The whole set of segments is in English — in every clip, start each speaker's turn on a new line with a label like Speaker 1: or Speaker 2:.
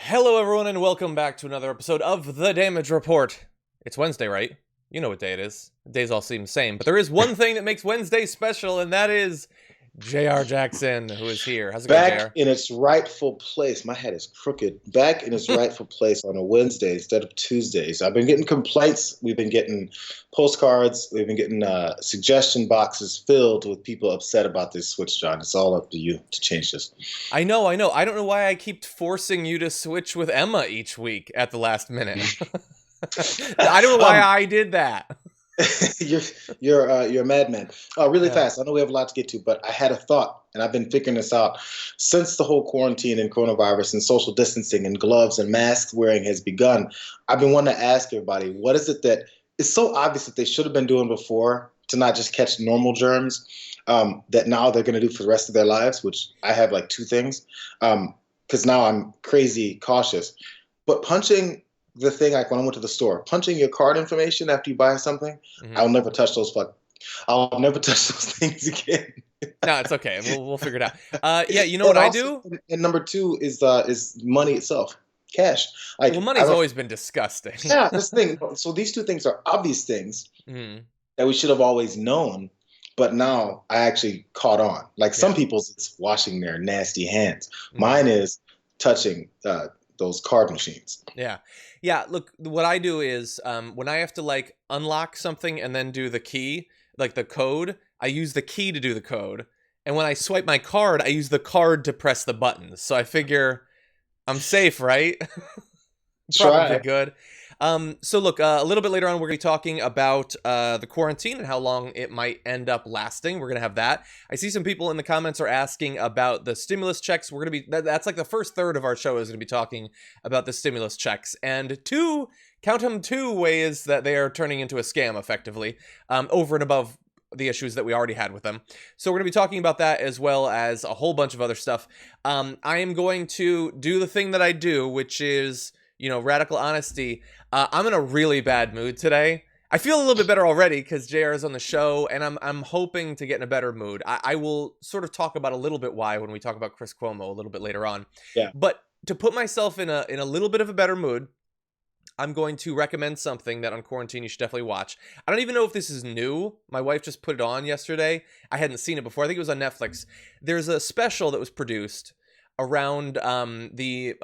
Speaker 1: Hello, everyone, and welcome back to another episode of The Damage Report. It's Wednesday, right? You know what day it is. The days all seem the same, but there is one thing that makes Wednesday special, and that is J.R. Jackson, who is here. How's it going,
Speaker 2: Back
Speaker 1: J.R.?
Speaker 2: in its rightful place. My head is crooked. Back in its rightful place on a Wednesday instead of Tuesdays. I've been getting complaints. We've been getting postcards. We've been getting suggestion boxes filled with people upset about this switch, John. It's all up to you to change this.
Speaker 1: I know. I don't know why I keep forcing you to switch with Emma each week at the last minute. I don't know why I did that.
Speaker 2: you're a madman. Really
Speaker 1: Yeah.
Speaker 2: fast. I know we have a lot to get to, but I had a thought, and I've been figuring this out since the whole quarantine and coronavirus and social distancing and gloves and mask wearing has begun. I've been wanting to ask everybody, what is it that it's so obvious that they should have been doing before to not just catch normal germs, that now they're going to do for the rest of their lives? Which I have like two things, because now I'm crazy cautious. But punching the thing, like when I went to the store, punching your card information after you buy something,
Speaker 1: Mhm.
Speaker 2: I'll never touch those. I'll never touch those things again.
Speaker 1: No, it's okay. We'll figure it out. Yeah, you know what
Speaker 2: And
Speaker 1: I
Speaker 2: also,
Speaker 1: do?
Speaker 2: and number two is money itself, cash.
Speaker 1: Well,
Speaker 2: Like I
Speaker 1: money's
Speaker 2: don't.
Speaker 1: always been disgusting.
Speaker 2: Yeah, this thing. So these two things are obvious things
Speaker 1: Mhm.
Speaker 2: that we should have always known, but now I actually caught on. Like some
Speaker 1: Yeah.
Speaker 2: people's, it's washing their nasty hands.
Speaker 1: Mhm.
Speaker 2: Mine is touching those card machines.
Speaker 1: Yeah. Yeah, look, what I do is when I have to like unlock something and then do the key, like the code, I use the key to do the code. And when I swipe my card, I use the card to press the buttons. So I figure I'm safe, right? Probably
Speaker 2: Try.
Speaker 1: good. So look, a little bit later on, we're going to be talking about the quarantine and how long it might end up lasting. We're going to have that. I see some people in the comments are asking about the stimulus checks. We're going to be, that's like the first third of our show is going to be talking about the stimulus checks. And count them, two ways that they are turning into a scam effectively, over and above the issues that we already had with them. So we're going to be talking about that as well as a whole bunch of other stuff. I am going to do the thing that I do, which is, radical honesty. I'm in a really bad mood today. I feel a little bit better already because JR is on the show, and I'm hoping to get in a better mood. I will sort of talk about a little bit why when we talk about Chris Cuomo a little bit later on.
Speaker 2: Yeah.
Speaker 1: But to put myself in a little bit of a better mood, I'm going to recommend something that on quarantine you should definitely watch. I don't even know if this is new. My wife just put it on yesterday. I hadn't seen it before. I think it was on Netflix. There's a special that was produced around the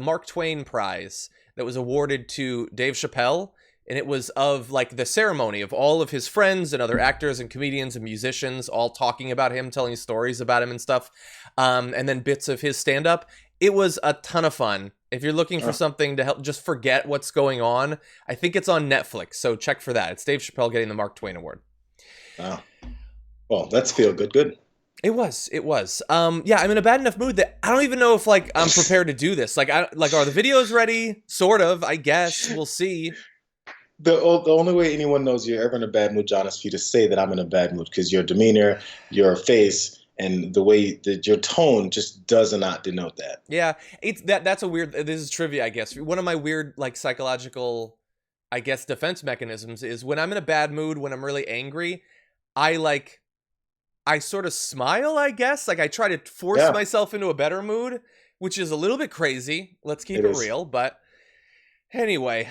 Speaker 1: Mark Twain Prize that was awarded to Dave Chappelle, and it was of like the ceremony of all of his friends and other actors and comedians and musicians all talking about him, telling stories about him and stuff, and then bits of his stand-up. It was a ton of fun. If you're looking for something to help just forget what's going on, I think it's on Netflix, so check for that. It's Dave Chappelle getting the Mark Twain Award.
Speaker 2: Wow. Well, that's feel good. Good.
Speaker 1: It was. Yeah, I'm in a bad enough mood that I don't even know if like I'm prepared to do this. Like, are the videos ready? Sort of, I guess. We'll see.
Speaker 2: The only way anyone knows you're ever in a bad mood, John, is for you to say that I'm in a bad mood because your demeanor, your face, and the way that your tone just does not denote that.
Speaker 1: Yeah, it's that's a weird. This is trivia, I guess. One of my weird like psychological, I guess, defense mechanisms is when I'm in a bad mood, when I'm really angry, I sort of smile, I guess. Like I try to force
Speaker 2: Yeah,
Speaker 1: myself into a better mood, which is a little bit crazy. Let's keep
Speaker 2: it
Speaker 1: it
Speaker 2: is.
Speaker 1: real, but anyway,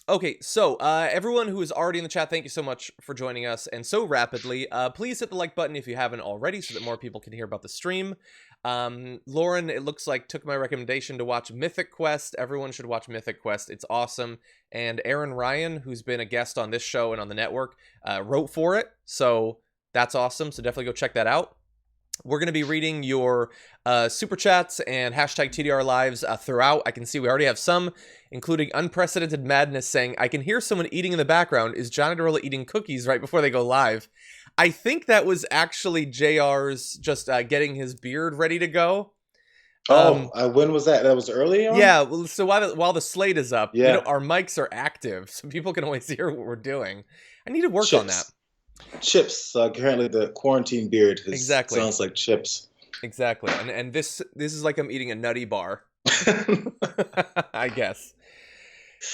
Speaker 1: okay, so everyone who is already in the chat, thank you so much for joining us and so rapidly. Please hit the like button if you haven't already so that more people can hear about the stream. Lauren, it looks like, took my recommendation to watch Mythic Quest. Everyone should watch Mythic Quest. It's awesome. And Aaron Ryan, who's been a guest on this show and on the network, wrote for it. So that's awesome. So definitely go check that out. We're going to be reading your super chats and hashtag TDR lives throughout. I can see we already have some, including Unprecedented Madness saying, I can hear someone eating in the background. Is Iadarola eating cookies right before they go live? I think that was actually JR's just getting his beard ready to go.
Speaker 2: When was that? That was early on?
Speaker 1: Yeah, well, so while the slate is up,
Speaker 2: Yeah.
Speaker 1: our mics are active, so people can always hear what we're doing. I need to work on that.
Speaker 2: Chips. Chips. Currently, the quarantine beard
Speaker 1: Exactly.
Speaker 2: sounds like chips.
Speaker 1: Exactly. And this is like I'm eating a nutty bar. I guess.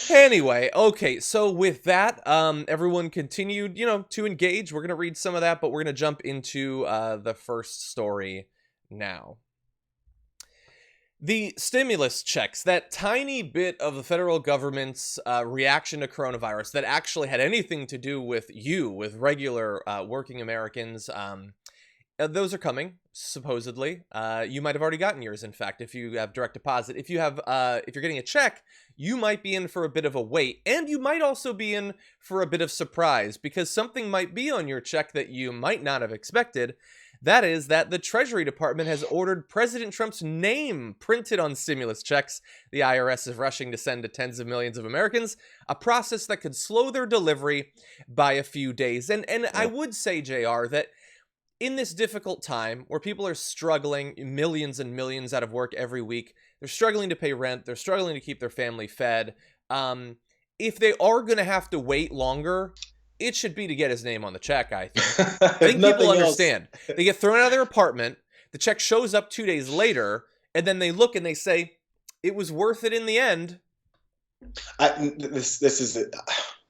Speaker 1: Anyway, okay, so with that, everyone continued, to engage. We're going to read some of that, but we're going to jump into the first story now. The stimulus checks, that tiny bit of the federal government's reaction to coronavirus that actually had anything to do with you, with regular working Americans, those are coming, supposedly. You might have already gotten yours, in fact, if you have direct deposit. If you're getting a check, you might be in for a bit of a wait, and you might also be in for a bit of surprise, because something might be on your check that you might not have expected. That is that the Treasury Department has ordered President Trump's name printed on stimulus checks the IRS is rushing to send to tens of millions of Americans, a process that could slow their delivery by a few days. And I would say, JR, that in this difficult time where people are struggling, millions and millions out of work every week, they're struggling to pay rent, they're struggling to keep their family fed. If they are going to have to wait longer, it should be to get his name on the check, I think. I
Speaker 2: If
Speaker 1: think people
Speaker 2: nothing else.
Speaker 1: understand. They get thrown out of their apartment, the check shows up 2 days later, and then they look and they say, it was worth it in the end.
Speaker 2: This is it.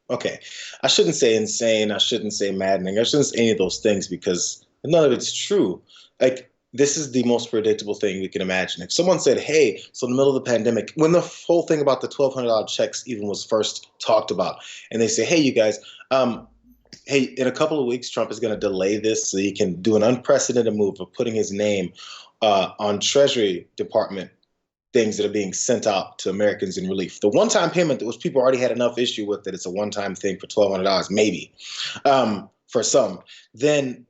Speaker 2: Okay. I shouldn't say insane. I shouldn't say maddening. I shouldn't say any of those things because none of it's true. Like, this is the most predictable thing we can imagine. If someone said, "Hey," so in the middle of the pandemic, when the whole thing about the $1,200 checks even was first talked about, and they say, "Hey, you guys, hey, in a couple of weeks, Trump is going to delay this so he can do an unprecedented move of putting his name on Treasury Department things that are being sent out to Americans in relief." The one-time payment that was people already had enough issue with that it's a one-time thing for $1,200, maybe for some. Then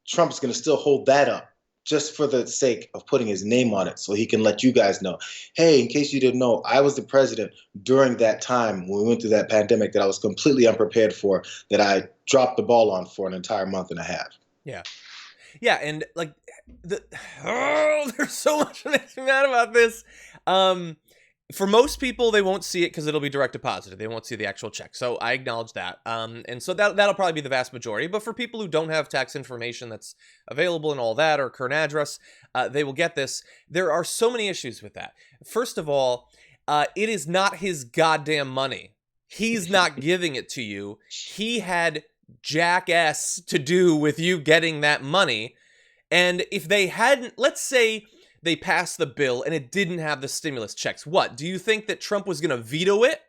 Speaker 2: Trump's going to still hold that up just for the sake of putting his name on it so he can let you guys know, hey, in case you didn't know, I was the president during that time when we went through that pandemic that I was completely unprepared for, that I dropped the ball on for an entire month and a half.
Speaker 1: Yeah. Yeah, and like there's so much that makes me mad about this. For most people, they won't see it because it'll be direct deposited. They won't see the actual check. So I acknowledge that. And so that'll probably be the vast majority. But for people who don't have tax information that's available and all that, or current address, they will get this. There are so many issues with that. First of all, it is not his goddamn money. He's not giving it to you. He had jackass to do with you getting that money. And if they hadn't, let's say they passed the bill and it didn't have the stimulus checks, what? Do you think that Trump was going to veto it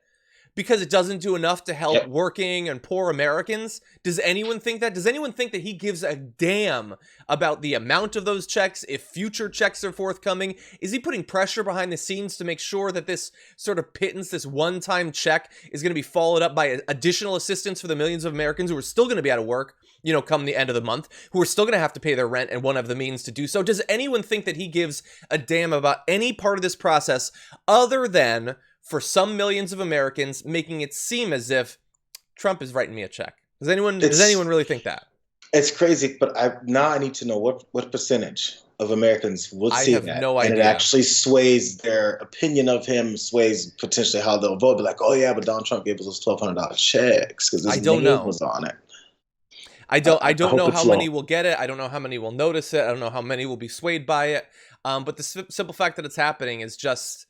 Speaker 1: because it doesn't do enough to help working and poor Americans? Does anyone think that? Does anyone think that he gives a damn about the amount of those checks, if future checks are forthcoming? Is he putting pressure behind the scenes to make sure that this sort of pittance, this one-time check, is going to be followed up by additional assistance for the millions of Americans who are still going to be out of work, you know, come the end of the month, who are still going to have to pay their rent and won't have the means to do so? Does anyone think that he gives a damn about any part of this process other than for some millions of Americans making it seem as if Trump is writing me a check? Does anyone really think that?
Speaker 2: It's crazy, but now I need to know what percentage of Americans would
Speaker 1: I
Speaker 2: see
Speaker 1: have
Speaker 2: that,
Speaker 1: no
Speaker 2: and it
Speaker 1: idea.
Speaker 2: actually sways their opinion of him, sways potentially how they'll vote. Be like, oh yeah, but Donald Trump gave us those $1,200 checks because
Speaker 1: I
Speaker 2: his
Speaker 1: don't
Speaker 2: name
Speaker 1: know.
Speaker 2: was on it.
Speaker 1: I
Speaker 2: I
Speaker 1: don't
Speaker 2: hope
Speaker 1: know how
Speaker 2: it's
Speaker 1: many
Speaker 2: low.
Speaker 1: will get it. I don't know how many will notice it. I don't know how many will be swayed by it. But the simple fact that it's happening is just,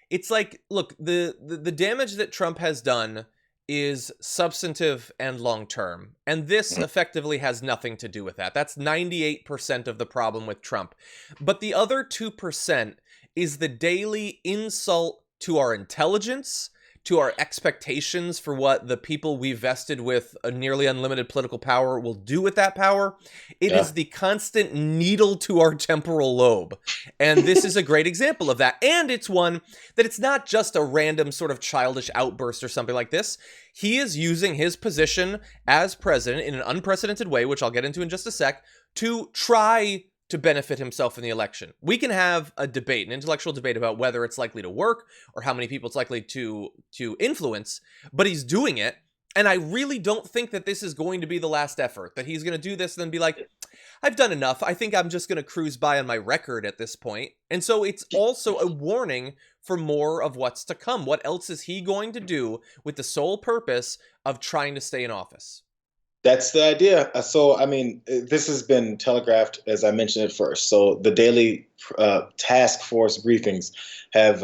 Speaker 1: it's like, look, the damage that Trump has done is substantive and long-term. And this effectively has nothing to do with that. That's 98% of the problem with Trump. But the other 2% is the daily insult to our intelligence, to our expectations for what the people we vested with a nearly unlimited political power will do with that power. It
Speaker 2: Yeah.
Speaker 1: is the constant needle to our temporal lobe. And this is a great example of that. And it's one that it's not just a random sort of childish outburst or something like this. He is using his position as president in an unprecedented way, which I'll get into in just a sec, to try to benefit himself in the election. We can have a debate, an intellectual debate about whether it's likely to work or how many people it's likely to influence, but he's doing it. And I really don't think that this is going to be the last effort, that he's going to do this and then be like, I've done enough. I think I'm just going to cruise by on my record at this point. And so it's also a warning for more of what's to come. What else is he going to do with the sole purpose of trying to stay in office?
Speaker 2: That's the idea. So, I mean, this has been telegraphed, as I mentioned at first. So, the daily task force briefings have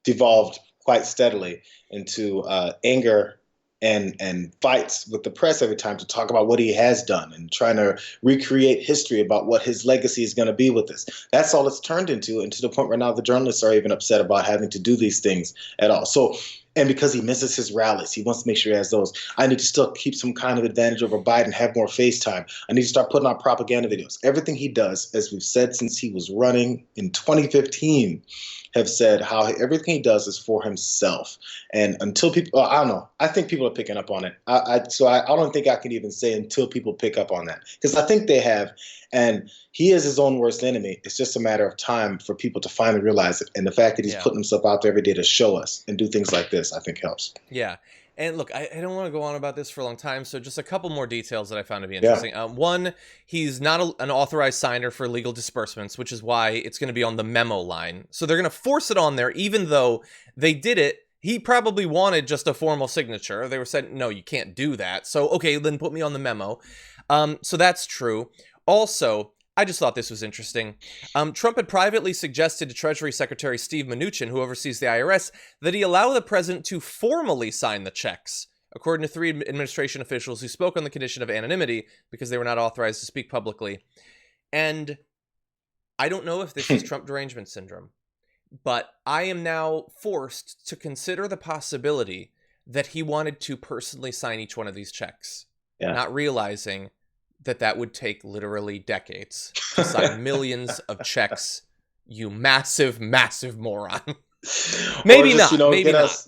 Speaker 2: devolved quite steadily into anger and fights with the press every time to talk about what he has done and trying to recreate history about what his legacy is going to be with this. That's all it's turned into, and to the point where now the journalists are even upset about having to do these things at all. So, and because he misses his rallies, he wants to make sure he has those. I need to still keep some kind of advantage over Biden, have more FaceTime. I need to start putting out propaganda videos. Everything he does, as we've said since he was running in 2015, have said how everything he does is for himself. And until people, I don't know, I think people are picking up on it. I don't think I can even say until people pick up on that, because I think they have. And he is his own worst enemy. It's just a matter of time for people to finally realize it. And the fact that he's putting himself out there every day to show us and do things like this, I think helps.
Speaker 1: Yeah. And look, I don't want to go on about this for a long time, so just a couple more details that I found to be interesting. One, he's not an authorized signer for legal disbursements, which is why it's going to be on the memo line. So they're going to force it on there, even though they did it. He probably wanted just a formal signature. They were saying, no, you can't do that. So, okay, then put me on the memo. So that's true. Also, I just thought this was interesting. Trump had privately suggested to Treasury Secretary Steve Mnuchin, who oversees the IRS, that he allow the president to formally sign the checks, according to 3 administration officials who spoke on the condition of anonymity because they were not authorized to speak publicly. And I don't know if this is Trump derangement syndrome, but I am now forced to consider the possibility that he wanted to personally sign each one of these checks, not realizing that would take literally decades to sign millions of checks, you massive, massive moron. Maybe
Speaker 2: just,
Speaker 1: not. Maybe not.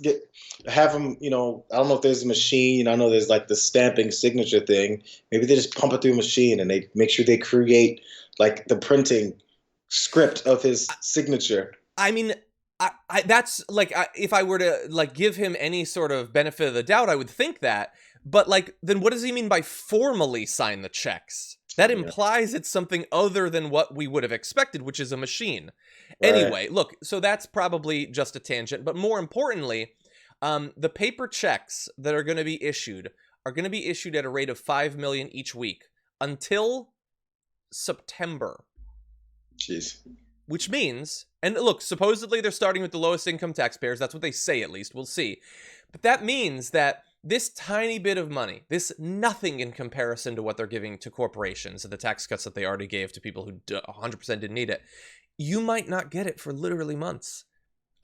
Speaker 2: Have them, I don't know if there's a machine. I know there's like the stamping signature thing. Maybe they just pump it through a machine and they make sure they create like the printing script of his signature.
Speaker 1: I mean, that's like, if I were to like give him any sort of benefit of the doubt, I would think that. But like, then what does he mean by formally sign the checks? That implies it's something other than what we would have expected, which is a machine. Right. Anyway, look, so that's probably just a tangent. But more importantly, the paper checks that are going to be issued at a rate of 5 million each week until September.
Speaker 2: Jeez.
Speaker 1: Which means, and look, supposedly they're starting with the lowest income taxpayers. That's what they say, at least. We'll see. But that means that this tiny bit of money, this nothing in comparison to what they're giving to corporations and the tax cuts that they already gave to people who 100% didn't need it, you might not get it for literally months.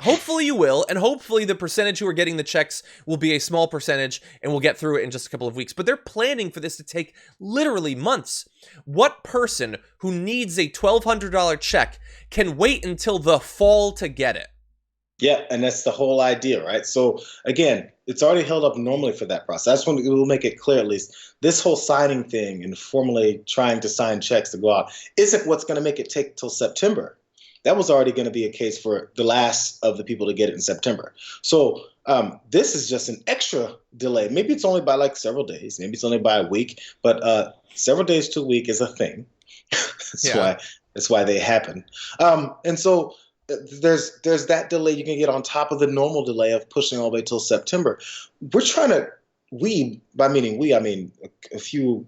Speaker 1: Hopefully you will, and hopefully the percentage who are getting the checks will be a small percentage, and we'll get through it in just a couple of weeks. But they're planning for this to take literally months. What person who needs a $1,200 check can wait until the fall to get it?
Speaker 2: Yeah, and that's the whole idea, right? So again, it's already held up normally for that process. That's when we'll make it clear, at least. This whole signing thing and formally trying to sign checks to go out isn't what's going to make it take till September. That was already going to be a case for the last of the people to get it in September. So this is just an extra delay. Maybe it's only by like several days. Maybe it's only by a week. But several days to a week is a thing. That's why they happen. And so there's that delay you can get on top of the normal delay of pushing all the way till September. We're trying to, by meaning we, I mean a few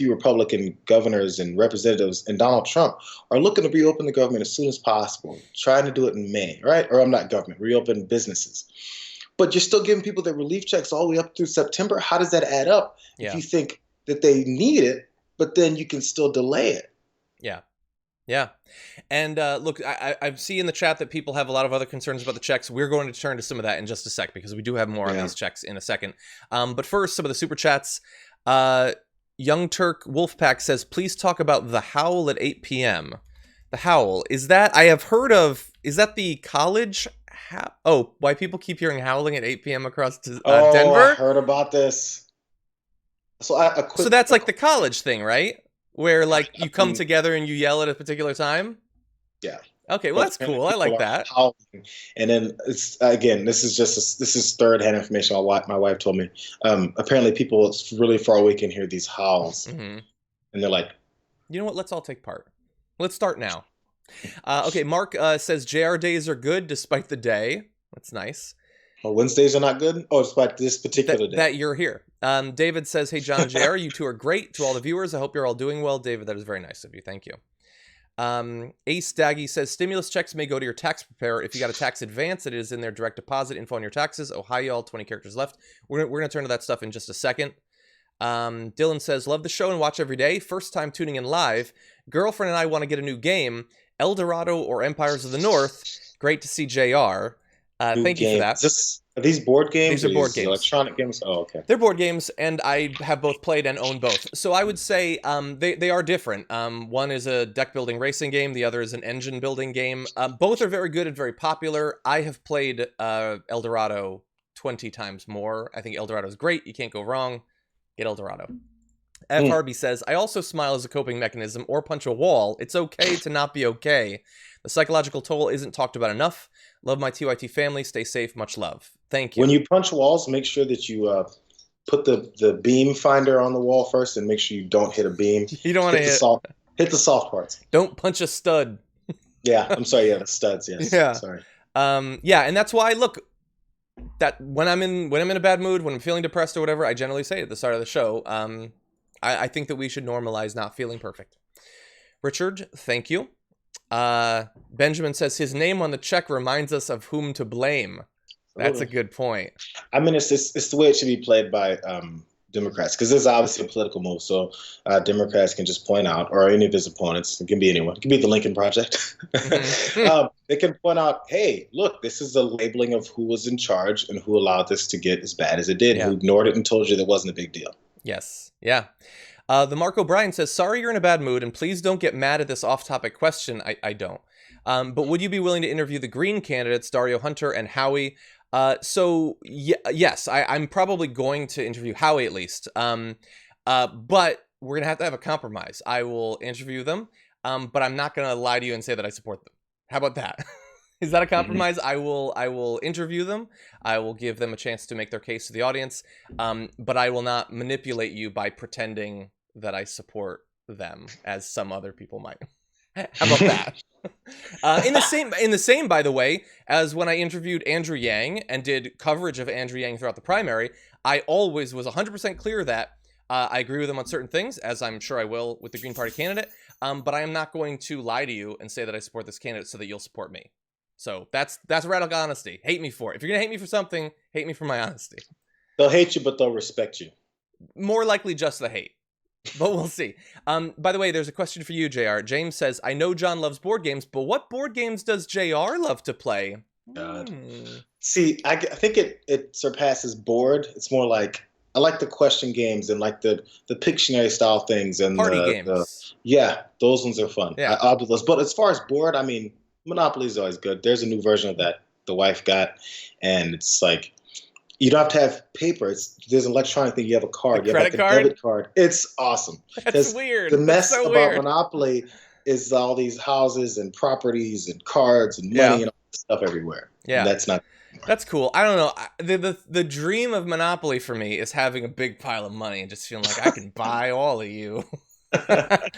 Speaker 2: Republican governors and representatives and Donald Trump are looking to reopen the government as soon as possible, trying to do it in May, right? Or I'm not government, reopen businesses. But you're still giving people their relief checks all the way up through September. How does that add up if you think that they need it, but then you can still delay it?
Speaker 1: Yeah. And look, I see in the chat that people have a lot of other concerns about the checks. We're going to turn to some of that in just a sec, because we do have more on these checks in a second. But first, some of the super chats. Young Turk Wolfpack says, please talk about the Howl at 8 p.m. The Howl, is that, I have heard of, is that the college? Why people keep hearing howling at 8 p.m. across Denver?
Speaker 2: I heard about this. So
Speaker 1: that's like the college thing, right? Where like you come together and you yell at a particular time?
Speaker 2: Yeah.
Speaker 1: Okay, well that's cool. I like that.
Speaker 2: And then it's again, this is third-hand information. My wife told me. Apparently, people really far away can hear these howls, and they're like,
Speaker 1: "You know what? Let's all take part. Let's start now." Okay, Mark says JR days are good despite the day. That's nice.
Speaker 2: Oh, Wednesdays are not good? Oh, despite this particular day.
Speaker 1: That you're here. David says, hey, John and JR, you two are great. To all the viewers, I hope you're all doing well. David, that is very nice of you. Thank you. Ace Daggy says stimulus checks may go to your tax preparer if you got a tax advance. It is in their direct deposit info on your taxes. Oh, hi y'all. 20 characters left. We're gonna turn to that stuff in just a second. Dylan says love the show and watch every day. First time tuning in live. Girlfriend and I want to get a new game. El Dorado or Empires of the North. Great to see JR. Thank you for that.
Speaker 2: Are these board games?
Speaker 1: These are board games.
Speaker 2: Electronic games? Oh, okay.
Speaker 1: They're board games, and I have both played and own both. So I would say they are different. One is a deck building racing game. The other is an engine building game. Both are very good and very popular. I have played El Dorado 20 times more. I think El Dorado is great. You can't go wrong. Get El Dorado. F. Harvey says, I also smile as a coping mechanism or punch a wall. It's okay to not be okay. The psychological toll isn't talked about enough. Love my TYT family. Stay safe. Much love. Thank you.
Speaker 2: When you punch walls, make sure that you put the beam finder on the wall first and make sure you don't hit a beam.
Speaker 1: You don't want to
Speaker 2: hit the soft parts.
Speaker 1: Don't punch a stud.
Speaker 2: Yeah, I'm sorry. Yeah, the studs. Yes.
Speaker 1: Yeah.
Speaker 2: Sorry.
Speaker 1: Yeah, and that's why, look, that when I'm in a bad mood, when I'm feeling depressed or whatever, I generally say at the start of the show, I think that we should normalize not feeling perfect. Richard, thank you. Benjamin says his name on the check reminds us of whom to blame. That's a good point.
Speaker 2: I mean, it's the way it should be played by Democrats, because this is obviously a political move. So Democrats can just point out, or any of his opponents, it can be anyone, it can be the Lincoln Project. They can point out, hey, look, this is a labeling of who was in charge and who allowed this to get as bad as it did, who ignored it and told you that wasn't a big deal.
Speaker 1: Yes. Yeah. The Mark O'Brien says, sorry you're in a bad mood, and please don't get mad at this off-topic question. I don't. But would you be willing to interview the Green candidates, Dario Hunter and Howie? Yes, I'm probably going to interview Howie at least. But we're going to have a compromise. I will interview them, but I'm not going to lie to you and say that I support them. How about that? Is that a compromise? Mm-hmm. I will interview them. I will give them a chance to make their case to the audience. But I will not manipulate you by pretending that I support them, as some other people might. How about that? In the same, by the way, as when I interviewed Andrew Yang and did coverage of Andrew Yang throughout the primary, I always was 100% clear that I agree with him on certain things, as I'm sure I will with the Green Party candidate. But I am not going to lie to you and say that I support this candidate so that you'll support me. So that's radical honesty. Hate me for it. If you're gonna hate me for something, hate me for my honesty.
Speaker 2: They'll hate you, but they'll respect you.
Speaker 1: More likely just the hate. But we'll see. By the way, there's a question for you, JR. James says, I know John loves board games, but what board games does JR love to play?
Speaker 2: See, I think it surpasses board. It's more like, I like the question games and like the Pictionary style things. And
Speaker 1: party games.
Speaker 2: Yeah, those ones are fun.
Speaker 1: Yeah.
Speaker 2: I'll do those. But as far as board, I mean, Monopoly is always good. There's a new version of that the wife got, and it's like, you don't have to have paper. There's an electronic thing. You have a card. You have like a debit card. It's awesome.
Speaker 1: That's weird.
Speaker 2: The mess
Speaker 1: so
Speaker 2: about
Speaker 1: weird.
Speaker 2: Monopoly is all these houses and properties and cards and money and all this stuff everywhere.
Speaker 1: Yeah,
Speaker 2: and that's not.
Speaker 1: That's cool. I don't know. The dream of Monopoly for me is having a big pile of money and just feeling like I can buy all of you. But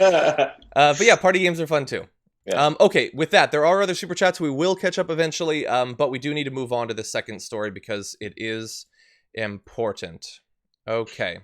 Speaker 1: yeah, party games are fun too. Yeah. Okay, with that, there are other super chats. We will catch up eventually, but we do need to move on to the second story because it is important. Okay.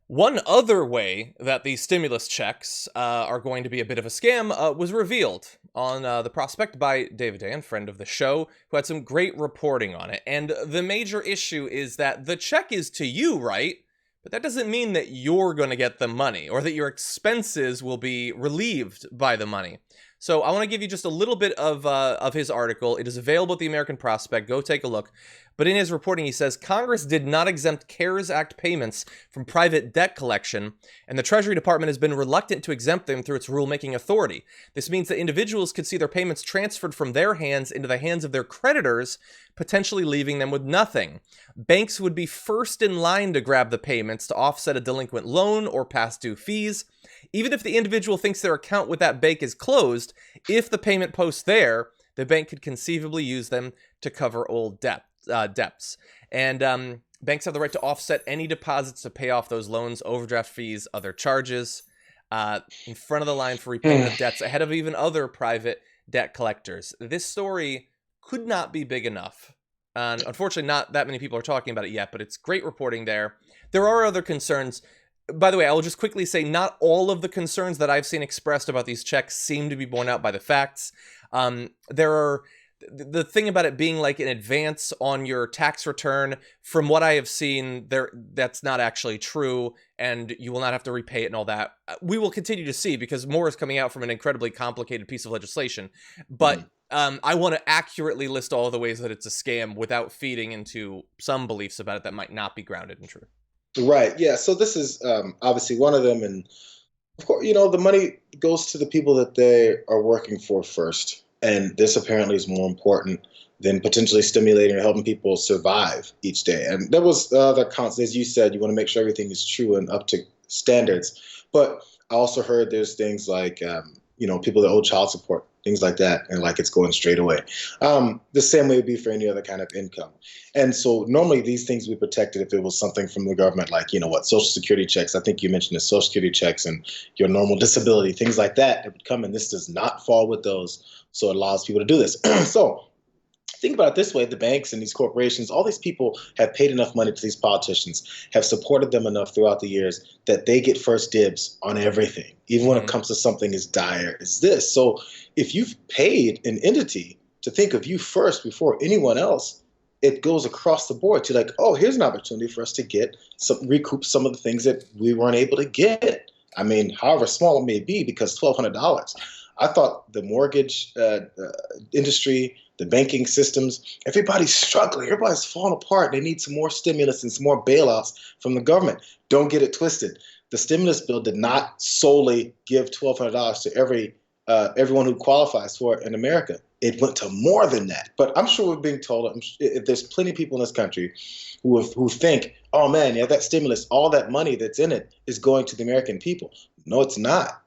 Speaker 1: One other way that these stimulus checks are going to be a bit of a scam was revealed on The Prospect by David Dan, friend of the show, who had some great reporting on it. And the major issue is that the check is to you, right? But that doesn't mean that you're going to get the money or that your expenses will be relieved by the money. So I want to give you just a little bit of his article. It is available at the American Prospect. Go take a look. But in his reporting, he says, Congress did not exempt CARES Act payments from private debt collection, and the Treasury Department has been reluctant to exempt them through its rulemaking authority. This means that individuals could see their payments transferred from their hands into the hands of their creditors, potentially leaving them with nothing. Banks would be first in line to grab the payments to offset a delinquent loan or past due fees. Even if the individual thinks their account with that bank is closed, if the payment posts there, the bank could conceivably use them to cover old debts. And banks have the right to offset any deposits to pay off those loans, overdraft fees, other charges, in front of the line for repayment of debts ahead of even other private debt collectors. This story could not be big enough. Unfortunately, not that many people are talking about it yet, but it's great reporting there. There are other concerns. by the way, I will just quickly say not all of the concerns that I've seen expressed about these checks seem to be borne out by the facts. There are the thing about it being like an advance on your tax return. From what I have seen, that's not actually true, and you will not have to repay it and all that. We will continue to see because more is coming out from an incredibly complicated piece of legislation. But I want to accurately list all of the ways that it's a scam without feeding into some beliefs about it that might not be grounded in truth.
Speaker 2: Right. Yeah. So this is obviously one of them, and of course, the money goes to the people that they are working for first, and this apparently is more important than potentially stimulating or helping people survive each day. And there was other counts, as you said, you want to make sure everything is true and up to standards. But I also heard there's things like people that owe child support, things like that, and like it's going straight away. The same way would be for any other kind of income. And so normally these things would be protected if it was something from the government, like, Social Security checks. I think you mentioned the Social Security checks and your normal disability, things like that would come, and this does not fall with those. So it allows people to do this. So think about it this way: the banks and these corporations, all these people have paid enough money to these politicians, have supported them enough throughout the years that they get first dibs on everything, even when it comes to something as dire as this. So if you've paid an entity to think of you first before anyone else, it goes across the board to like, oh, here's an opportunity for us to recoup some of the things that we weren't able to get. I mean, however small it may be, because $1,200. I thought the mortgage industry, the banking systems, everybody's struggling. Everybody's falling apart. They need some more stimulus and some more bailouts from the government. Don't get it twisted. The stimulus bill did not solely give $1,200 to everyone who qualifies for it in America. It went to more than that. But I'm sure we're being told, there's plenty of people in this country who think, oh man, yeah, that stimulus, all that money that's in it is going to the American people. No, it's not.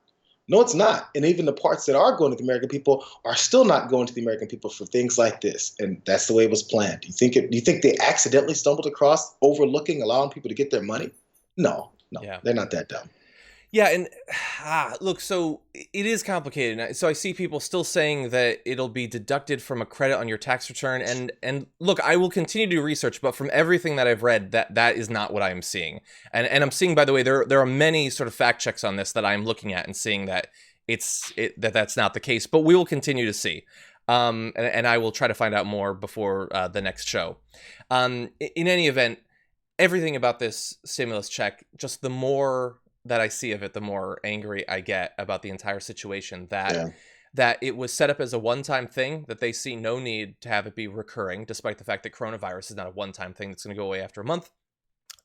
Speaker 2: No, it's not. And even the parts that are going to the American people are still not going to the American people for things like this. And that's the way it was planned. Do you think they accidentally stumbled across allowing people to get their money? No,
Speaker 1: Yeah.
Speaker 2: They're not that dumb.
Speaker 1: Yeah, and look, so it is complicated. So I see people still saying that it'll be deducted from a credit on your tax return. And look, I will continue to do research, but from everything that I've read, that is not what I'm seeing. And I'm seeing, by the way, there are many sort of fact checks on this that I'm looking at and seeing that that's not the case. But we will continue to see. And I will try to find out more before the next show. In any event, everything about this stimulus check, just the more that I see of it, the more angry I get about the entire situation, that it was set up as a one-time thing, that they see no need to have it be recurring, despite the fact that coronavirus is not a one-time thing that's going to go away after a month,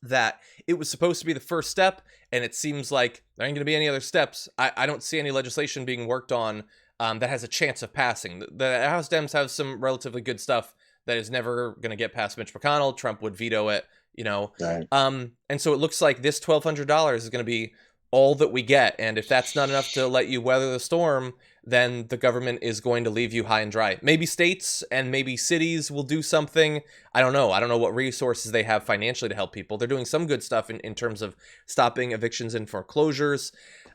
Speaker 1: that it was supposed to be the first step, and it seems like there ain't going to be any other steps. I don't see any legislation being worked on that has a chance of passing. The House Dems have some relatively good stuff that is never going to get past Mitch McConnell. Trump would veto it.
Speaker 2: Right.
Speaker 1: And so it looks like this $1,200 is going to be all that we get. And if that's not enough to let you weather the storm, then the government is going to leave you high and dry. Maybe states and maybe cities will do something. I don't know. I don't know what resources they have financially to help people. They're doing some good stuff in terms of stopping evictions and foreclosures.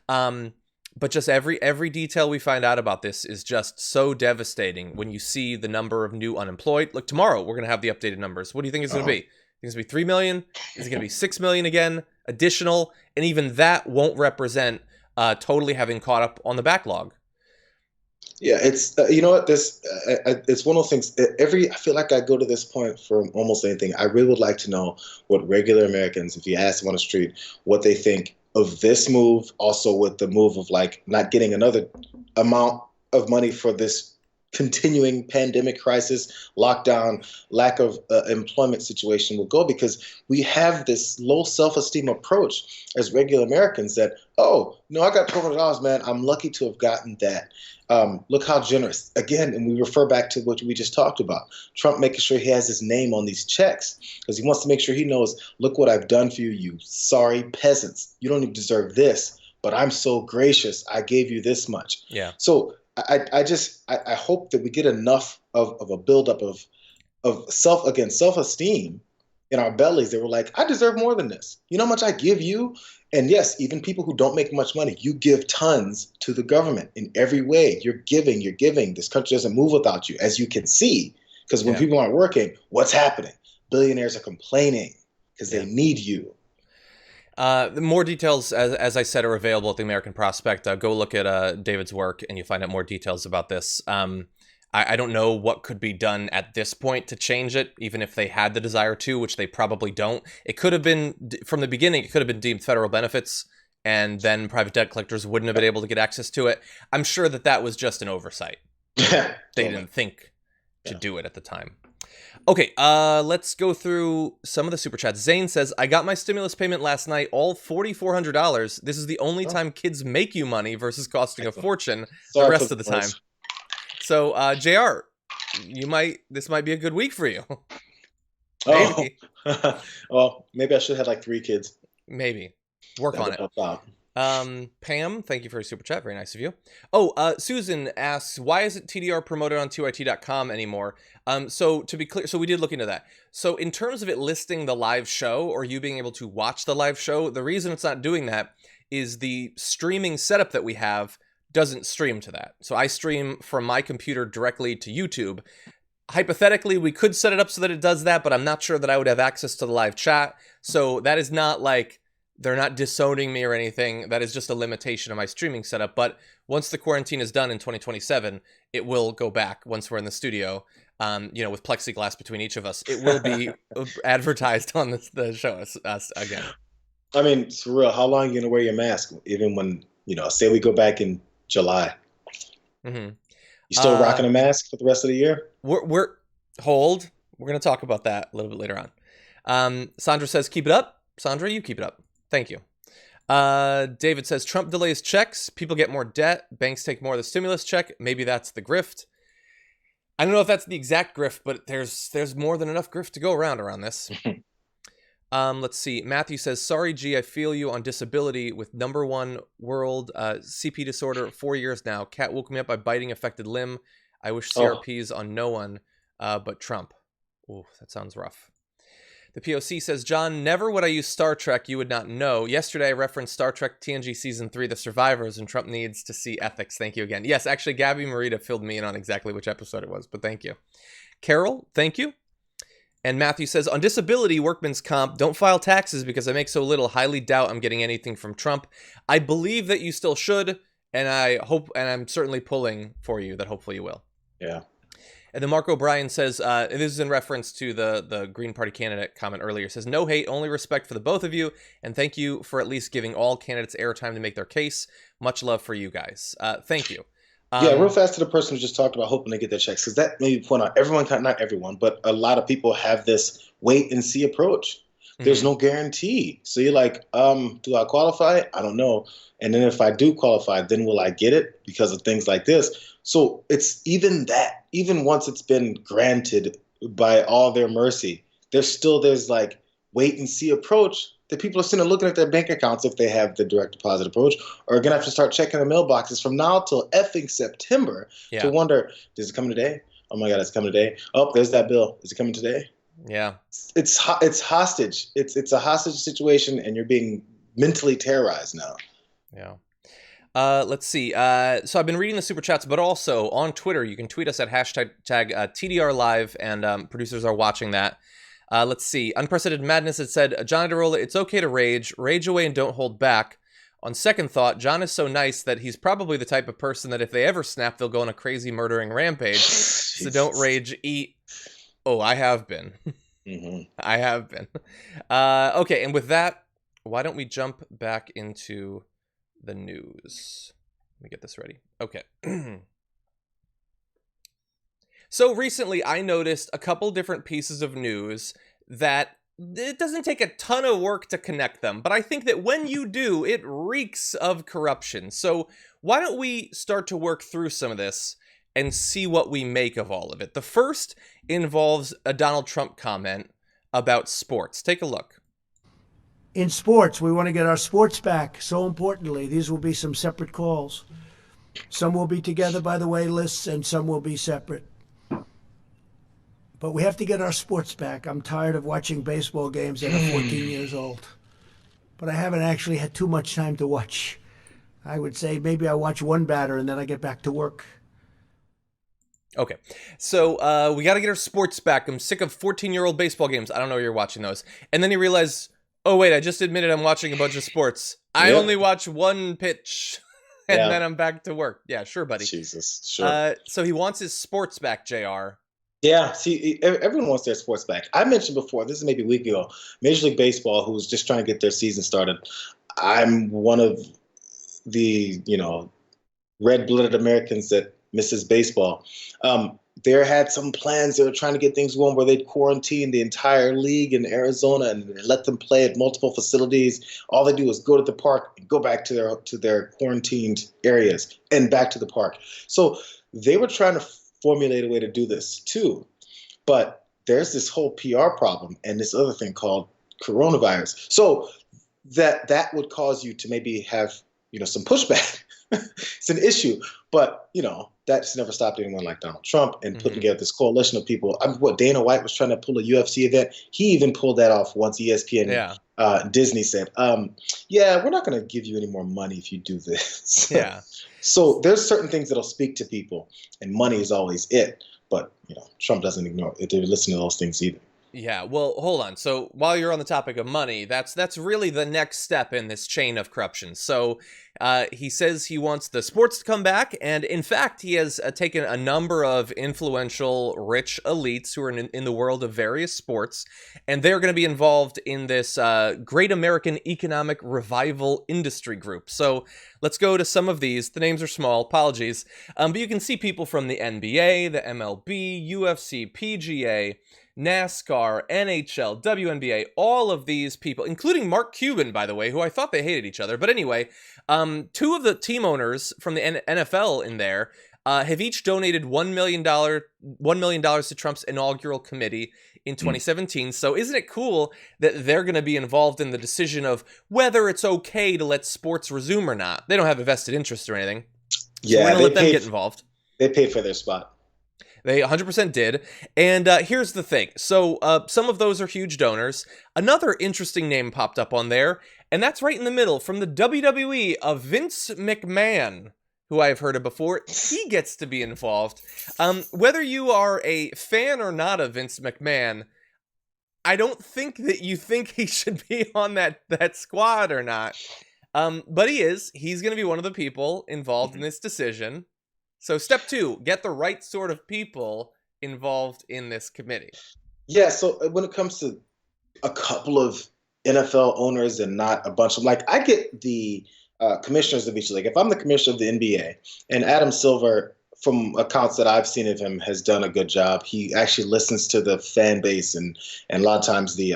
Speaker 1: But just every detail we find out about this is just so devastating when you see the number of new unemployed. Look, tomorrow we're going to have the updated numbers. What do you think it's going to be? It's going to be 3 million. Is it going to be 6 million again? Additional? And even that won't represent totally having caught up on the backlog.
Speaker 2: Yeah, it's you know what this it's one of those things. I feel like I go to this point for almost anything. I really would like to know what regular Americans, if you ask them on the street, what they think of this move. Also, with the move of like not getting another amount of money for this continuing pandemic crisis, lockdown, lack of employment situation will go, because we have this low self-esteem approach as regular Americans that, oh, no, I got $200, man. I'm lucky to have gotten that. Look how generous. Again, and we refer back to what we just talked about. Trump making sure he has his name on these checks because he wants to make sure he knows, look what I've done for you, you sorry peasants. You don't even deserve this, but I'm so gracious. I gave you this much.
Speaker 1: Yeah.
Speaker 2: So I hope that we get enough of a buildup of self-esteem in our bellies that we're like, I deserve more than this. You know how much I give you? And yes, even people who don't make much money, you give tons to the government in every way. You're giving. This country doesn't move without you, as you can see, because when people aren't working, what's happening? Billionaires are complaining because they need you.
Speaker 1: More details, as I said, are available at the American Prospect. Go look at David's work, and you'll find out more details about this. I don't know what could be done at this point to change it, even if they had the desire to, which they probably don't. It could have been, from the beginning, it could have been deemed federal benefits, and then private debt collectors wouldn't have been able to get access to it. I'm sure that was just an oversight. They didn't think to do it at the time. Okay, let's go through some of the super chats. Zane says, I got my stimulus payment last night, all $4,400. This is the only time kids make you money versus costing a fortune the rest of the time. So, JR, this might be a good week for you.
Speaker 2: Maybe. Oh. Well, maybe I should have like 3 kids.
Speaker 1: Maybe. Work on it. Pam, thank you for your super chat. Very nice of you. Oh, Susan asks, why isn't TDR promoted on 2it.com anymore? So to be clear, so we did look into that. So in terms of it listing the live show or you being able to watch the live show, the reason it's not doing that is the streaming setup that we have doesn't stream to that. So I stream from my computer directly to YouTube. Hypothetically, we could set it up so that it does that, but I'm not sure that I would have access to the live chat. So that is not like they're not disowning me or anything. That is just a limitation of my streaming setup. But once the quarantine is done in 2027, it will go back once we're in the studio, with plexiglass between each of us. It will be advertised on the show us again.
Speaker 2: I mean, it's for real. How long are you going to wear your mask? Even when, say we go back in July.
Speaker 1: Mm-hmm.
Speaker 2: You still rocking a mask for the rest of the year?
Speaker 1: We're hold. We're going to talk about that a little bit later on. Sandra says, keep it up. Sandra, you keep it up. Thank you. David says, Trump delays checks. People get more debt. Banks take more of the stimulus check. Maybe that's the grift. I don't know if that's the exact grift, but there's more than enough grift to go around this. Let's see. Matthew says, sorry, G, I feel you on disability with #1 world CP disorder 4 years now. Cat woke me up by biting affected limb. I wish CRPs on no one but Trump. Ooh, that sounds rough. The POC says, John, never would I use Star Trek. You would not know. Yesterday, I referenced Star Trek TNG Season 3, The Survivors, and Trump needs to see ethics. Thank you again. Yes, actually, Gabby Marita filled me in on exactly which episode it was, but thank you. Carol, thank you. And Matthew says, on disability, workman's comp, don't file taxes because I make so little. Highly doubt I'm getting anything from Trump. I believe that you still should, and I hope, and I'm certainly pulling for you that hopefully you will.
Speaker 2: Yeah.
Speaker 1: And then Mark O'Brien says, this is in reference to the Green Party candidate comment earlier, says, no hate, only respect for the both of you, and thank you for at least giving all candidates airtime to make their case. Much love for you guys. Thank you.
Speaker 2: Yeah, real fast to the person who just talked about hoping to get their checks, because that made me point out, not everyone, but a lot of people have this wait and see approach. There's no guarantee. So you're like, do I qualify? I don't know. And then if I do qualify, then will I get it because of things like this? So it's even that, even once it's been granted by all their mercy, there's like wait and see approach that people are sitting looking at their bank accounts if they have the direct deposit approach, or are going to have to start checking their mailboxes from now till effing September to wonder, is it coming today? Oh my God, it's coming today. Oh, there's that bill. Is it coming today?
Speaker 1: Yeah.
Speaker 2: It's hostage. It's a hostage situation, and you're being mentally terrorized now.
Speaker 1: Yeah. Let's see. So I've been reading the super chats, but also on Twitter, you can tweet us at hashtag TDR Live, and producers are watching that. Let's see. Unprecedented Madness had said, John Iadarola, it's okay to rage away and don't hold back. On second thought, John is so nice that he's probably the type of person that if they ever snap, they'll go on a crazy murdering rampage. So don't rage, eat. Oh, I have been. I have been. Okay, and with that, why don't we jump back into the news? Let me get this ready. Okay. So recently, I noticed a couple different pieces of news that it doesn't take a ton of work to connect them, but I think that when you do, it reeks of corruption. So why don't we start to work through some of this and see what we make of all of it? The first involves a Donald Trump comment about sports. Take a look.
Speaker 3: In sports, we want to get our sports back. So importantly, these will be some separate calls. Some will be together by the way lists, and some will be separate. But we have to get our sports back. I'm tired of watching baseball games that are 14 years old. But I haven't actually had too much time to watch. I would say maybe I watch one batter and then I get back to work.
Speaker 1: Okay, so we got to get our sports back. I'm sick of 14-year-old baseball games. I don't know where you're watching those. And then you realize, Oh, wait, I just admitted I'm watching a bunch of sports. I
Speaker 2: Yep.
Speaker 1: only watch one pitch, and
Speaker 2: Yeah.
Speaker 1: then I'm back to work. Yeah, sure, buddy.
Speaker 2: Jesus, sure.
Speaker 1: So he wants his sports back, JR.
Speaker 2: Yeah, see, everyone wants their sports back. I mentioned before, this is maybe a week ago, Major League Baseball, who was just trying to get their season started. I'm one of the, red-blooded Americans that misses baseball. There had some plans. They were trying to get things going where they'd quarantine the entire league in Arizona and let them play at multiple facilities. All they do is go to the park and go back to their quarantined areas and back to the park. So they were trying to formulate a way to do this too. But there's this whole PR problem and this other thing called coronavirus. So that would cause you to maybe have some pushback. It's an issue, but that's never stopped anyone like Donald Trump and putting together this coalition of people. What Dana White was trying to pull a UFC event, he even pulled that off once. ESPN, Disney said, "Yeah, we're not going to give you any more money if you do this."
Speaker 1: Yeah.
Speaker 2: So there's certain things that'll speak to people, and money is always it. But Trump doesn't ignore it. They listen to those things either.
Speaker 1: Yeah, well, hold on. So while you're on the topic of money, that's really the next step in this chain of corruption. So he says he wants the sports to come back, and in fact, he has taken a number of influential, rich elites who are in the world of various sports, and they're going to be involved in this Great American Economic Revival Industry Group. So let's go to some of these. The names are small, apologies, but you can see people from the NBA, the MLB, UFC, PGA, NASCAR, NHL, WNBA, all of these people, including Mark Cuban, by the way, who I thought they hated each other. But anyway, two of the team owners from the NFL in there have each donated $1 million to Trump's inaugural committee in 2017. So isn't it cool that they're going to be involved in the decision of whether it's okay to let sports resume or not? They don't have a vested interest or anything. So we're going to let them get involved.
Speaker 2: They paid for their spot.
Speaker 1: They 100% did. And here's the thing. So some of those are huge donors. Another interesting name popped up on there, and that's right in the middle from the WWE of Vince McMahon, who I've heard of before. He gets to be involved. Whether you are a fan or not of Vince McMahon, I don't think that you think he should be on that squad or not. But he is. He's going to be one of the people involved in this decision. So step 2, get the right sort of people involved in this committee.
Speaker 2: Yeah, so when it comes to a couple of NFL owners and not a bunch of, I get the commissioners of each league. If I'm the commissioner of the NBA, and Adam Silver, from accounts that I've seen of him, has done a good job. He actually listens to the fan base and a lot of times the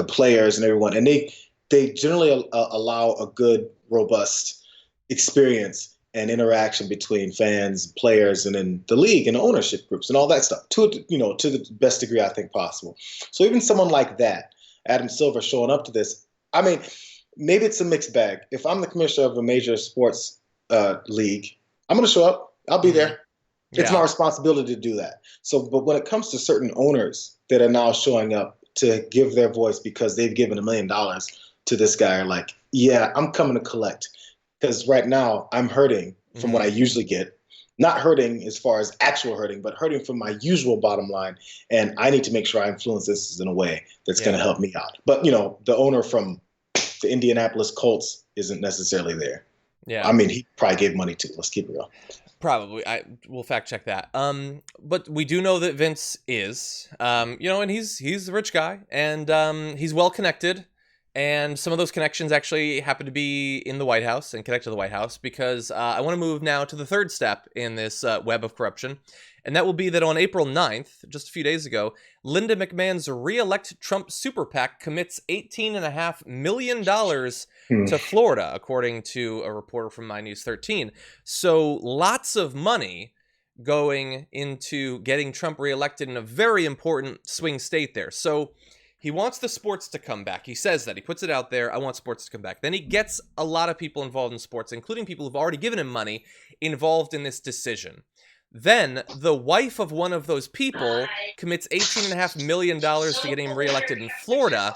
Speaker 2: players and everyone, and they generally allow a good, robust experience and interaction between fans, players, and then the league and ownership groups and all that stuff to the best degree I think possible. So even someone like that, Adam Silver, showing up to this, I mean, maybe it's a mixed bag. If I'm the commissioner of a major sports league, I'm going to show up. I'll be there. It's my responsibility to do that. So, but when it comes to certain owners that are now showing up to give their voice because they've given $1 million to this guy, are like, yeah, I'm coming to collect. Because right now I'm hurting from what I usually get, not hurting as far as actual hurting, but hurting from my usual bottom line. And I need to make sure I influence this in a way that's going to help me out. But, the owner from the Indianapolis Colts isn't necessarily there.
Speaker 1: Yeah.
Speaker 2: I mean, he probably gave money too. Let's keep it real.
Speaker 1: Probably. We'll fact check that. But we do know that Vince is, and he's a rich guy and he's well connected. And some of those connections actually happen to be in the White House and connect to the White House because I want to move now to the third step in this web of corruption. And that will be that on April 9th, just a few days ago, Linda McMahon's re-elect Trump super PAC commits $18.5 million to Florida, according to a reporter from My News 13. So lots of money going into getting Trump reelected in a very important swing state there. So he wants the sports to come back. He says that. He puts it out there. I want sports to come back. Then he gets a lot of people involved in sports, including people who've already given him money, involved in this decision. Then the wife of one of those people commits $18.5 million to get him reelected in Florida.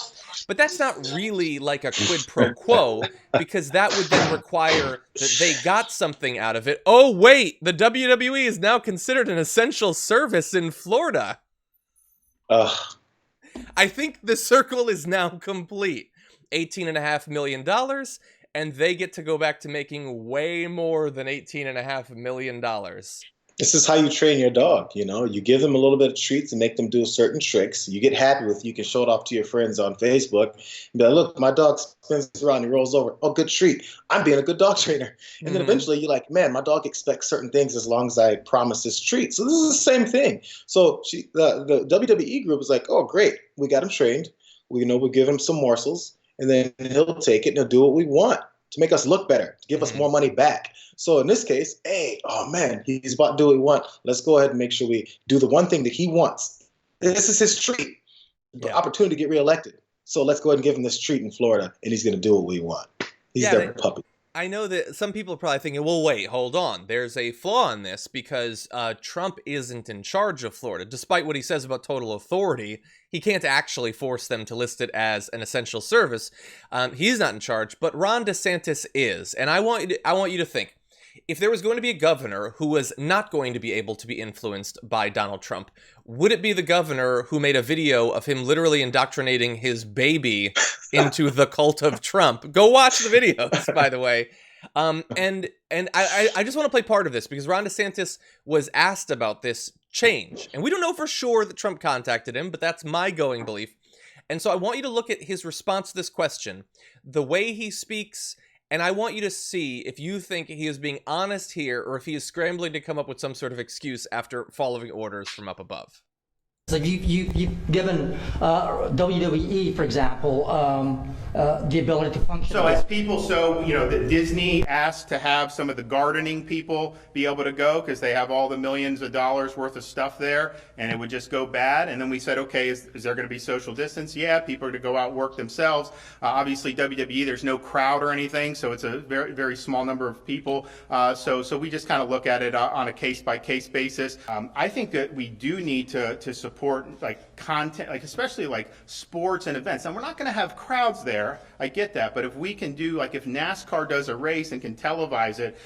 Speaker 1: But that's not really like a quid pro quo, because that would then require that they got something out of it. Oh, wait, the WWE is now considered an essential service in Florida. I think the circle is now complete. $18.5 million, and they get to go back to making way more than $18.5 million.
Speaker 2: This is how you train your dog. You give them a little bit of treats and make them do certain tricks. You get happy with, you can show it off to your friends on Facebook. And be like, look, my dog spins around, he rolls over. Oh, good treat. I'm being a good dog trainer. And then eventually you're like, man, my dog expects certain things as long as I promise this treat. So this is the same thing. So the WWE group is like, oh, great. We got him trained. We'll give him some morsels, and then he'll take it and he'll do what we want to make us look better, to give us more money back. So in this case, hey, oh man, he's about to do what we want. Let's go ahead and make sure we do the one thing that he wants. This is his treat, the opportunity to get reelected. So let's go ahead and give him this treat in Florida, and he's going to do what we want. He's their puppy.
Speaker 1: I know that some people are probably thinking, well, wait, hold on. There's a flaw in this because Trump isn't in charge of Florida. Despite what he says about total authority, he can't actually force them to list it as an essential service. He's not in charge, but Ron DeSantis is. And I want you to think, if there was going to be a governor who was not going to be able to be influenced by Donald Trump, would it be the governor who made a video of him literally indoctrinating his baby into the cult of Trump? Go watch the videos, by the way. And I just want to play part of this because Ron DeSantis was asked about this change. And we don't know for sure that Trump contacted him, but that's my going belief. And so I want you to look at his response to this question, the way he speaks, and I want you to see if you think he is being honest here or if he is scrambling to come up with some sort of excuse after following orders from up above.
Speaker 4: So you've given WWE, for example, the ability to function.
Speaker 5: So as people, that Disney asked to have some of the gardening people be able to go because they have all the millions of dollars worth of stuff there, and it would just go bad. And then we said, okay, is there going to be social distance? Yeah, people are to go out and work themselves. Obviously, WWE, there's no crowd or anything, so it's a very, very small number of people. So we just kind of look at it on a case-by-case basis. I think that we do need to support like content, like especially like sports and events. And we're not going to have crowds there. I get that, but if we can do, like if NASCAR does a race and can televise it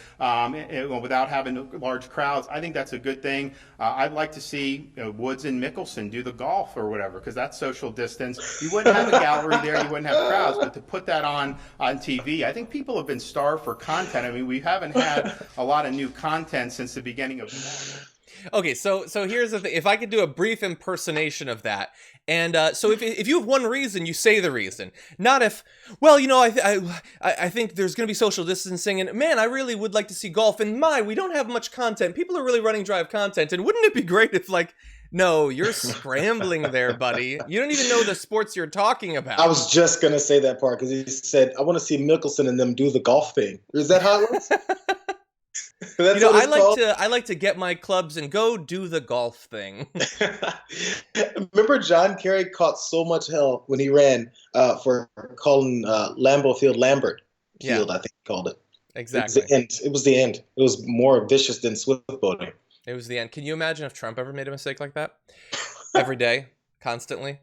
Speaker 5: without having large crowds, I think that's a good thing. I'd like to see Woods and Mickelson do the golf or whatever, because that's social distance. You wouldn't have a gallery there, you wouldn't have crowds, but to put that on TV, I think people have been starved for content. I mean, we haven't had a lot of new content since the beginning of
Speaker 1: Okay, so here's the thing. If I could do a brief impersonation of that, and so if you have one reason, you say the reason. Not if, well, I think there's going to be social distancing, and man, I really would like to see golf, and we don't have much content. People are really running dry of content, and wouldn't it be great if, no, you're scrambling there, buddy. You don't even know the sports you're talking about.
Speaker 2: I was just going to say that part because he said, I want to see Mickelson and them do the golf thing. Is that how it works?
Speaker 1: I like to get my clubs and go do the golf thing.
Speaker 2: Remember, John Kerry caught so much hell when he ran for calling Lambeau Field Lambert Field. I think he called it.
Speaker 1: Exactly.
Speaker 2: It was the end. It was more vicious than swift boating.
Speaker 1: It was the end. Can you imagine if Trump ever made a mistake like that? Every day, constantly.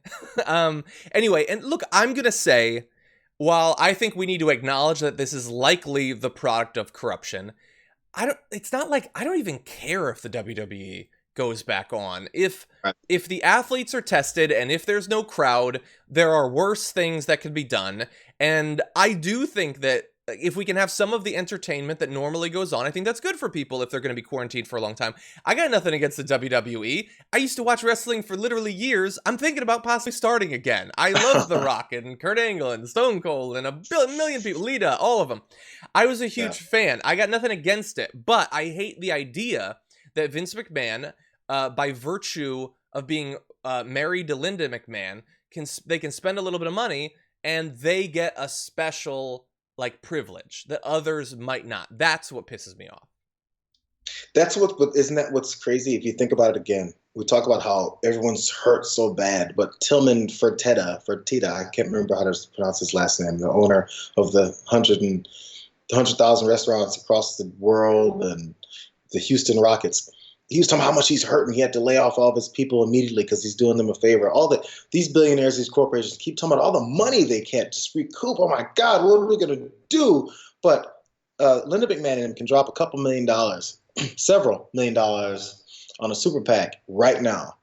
Speaker 1: Anyway, and look, I'm gonna say, while I think we need to acknowledge that this is likely the product of corruption, it's not like I don't even care if the WWE goes back on. If the athletes are tested and if there's no crowd, there are worse things that could be done. And I do think that if we can have some of the entertainment that normally goes on, I think that's good for people if they're going to be quarantined for a long time. I got nothing against the WWE. I used to watch wrestling for literally years. I'm thinking about possibly starting again. I love The Rock and Kurt Angle and Stone Cold and a million people, Lita, all of them. I was a huge fan. I got nothing against it, but I hate the idea that Vince McMahon, by virtue of being married to Linda McMahon, they can spend a little bit of money and they get a special privilege that others might not. That's what pisses me off.
Speaker 2: That's isn't that what's crazy if you think about it again? We talk about how everyone's hurt so bad, but Tillman Fertitta, I can't remember how to pronounce his last name, the owner of the 100,000 restaurants across the world and the Houston Rockets. He was talking about how much he's hurt and he had to lay off all of his people immediately because he's doing them a favor. These billionaires, these corporations keep talking about all the money they can't just recoup. Oh my God, what are we going to do? But Linda McMahon and him can drop a couple $1 million, several $1 million on a super PAC right now.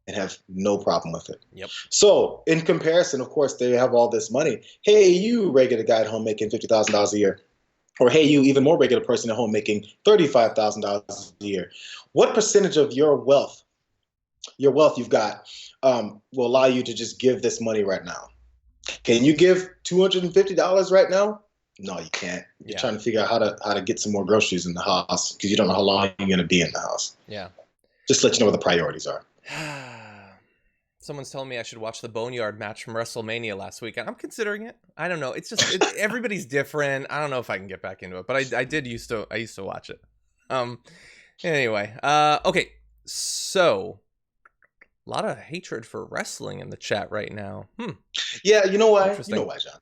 Speaker 2: and have no problem with it.
Speaker 1: Yep.
Speaker 2: So in comparison, of course, they have all this money. Hey, you regular guy at home making $50,000 a year. Or hey, you even more regular person at home making $35,000 a year. What percentage of your wealth you've got, will allow you to just give this money right now? Can you give $250 right now? No, you can't. You're trying to figure out how to get some more groceries in the house because you don't know how long you're going to be in the house.
Speaker 1: Yeah.
Speaker 2: Just to let you know what the priorities are.
Speaker 1: Someone's telling me I should watch the Boneyard match from WrestleMania last week, and I'm considering it. I don't know. It's just everybody's different. I don't know if I can get back into it, but I used to watch it. Anyway, okay. So a lot of hatred for wrestling in the chat right now.
Speaker 2: Yeah, you know why?
Speaker 1: Interesting.
Speaker 2: You know why, John?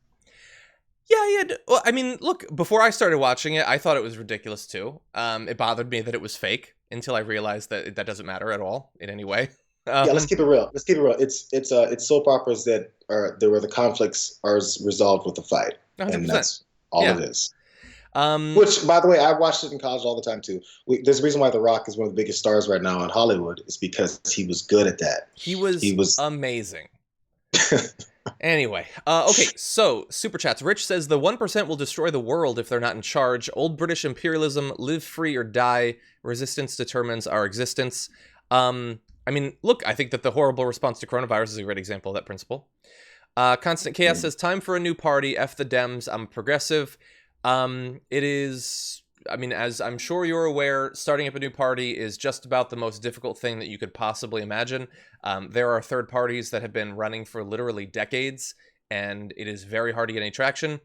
Speaker 1: Yeah. Well, I mean, look, before I started watching it, I thought it was ridiculous too. It bothered me that it was fake until I realized that that doesn't matter at all in any way.
Speaker 2: Yeah, let's keep it real. It's soap operas that are where the conflicts are resolved with the fight,
Speaker 1: 100%.
Speaker 2: and that's all it is.
Speaker 1: Which,
Speaker 2: by the way, I watched it in college all the time too. There's a reason why The Rock is one of the biggest stars right now in Hollywood. Is because he was good at that.
Speaker 1: He was amazing. Anyway, okay, so super chats. Rich says the 1% will destroy the world if they're not in charge. Old British imperialism, live free or die. Resistance determines our existence. I mean, look, I think that the horrible response to coronavirus is a great example of that principle. Constant Chaos says, time for a new party. F the Dems. I'm progressive. It is, I mean, as I'm sure you're aware, starting up a new party is just about the most difficult thing that you could possibly imagine. There are third parties that have been running for literally decades, and it is very hard to get any traction.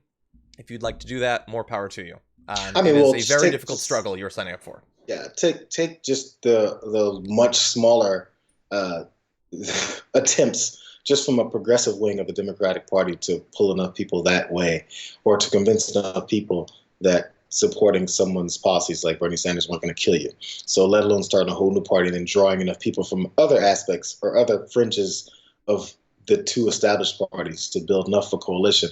Speaker 1: If you'd like to do that, more power to you. I mean, it is a very difficult struggle you're signing up for.
Speaker 2: Yeah, take just the much smaller attempts just from a progressive wing of the Democratic Party to pull enough people that way, or to convince enough people that supporting someone's policies like Bernie Sanders weren't going to kill you. So let alone starting a whole new party and then drawing enough people from other aspects or other fringes of the two established parties to build enough for coalition.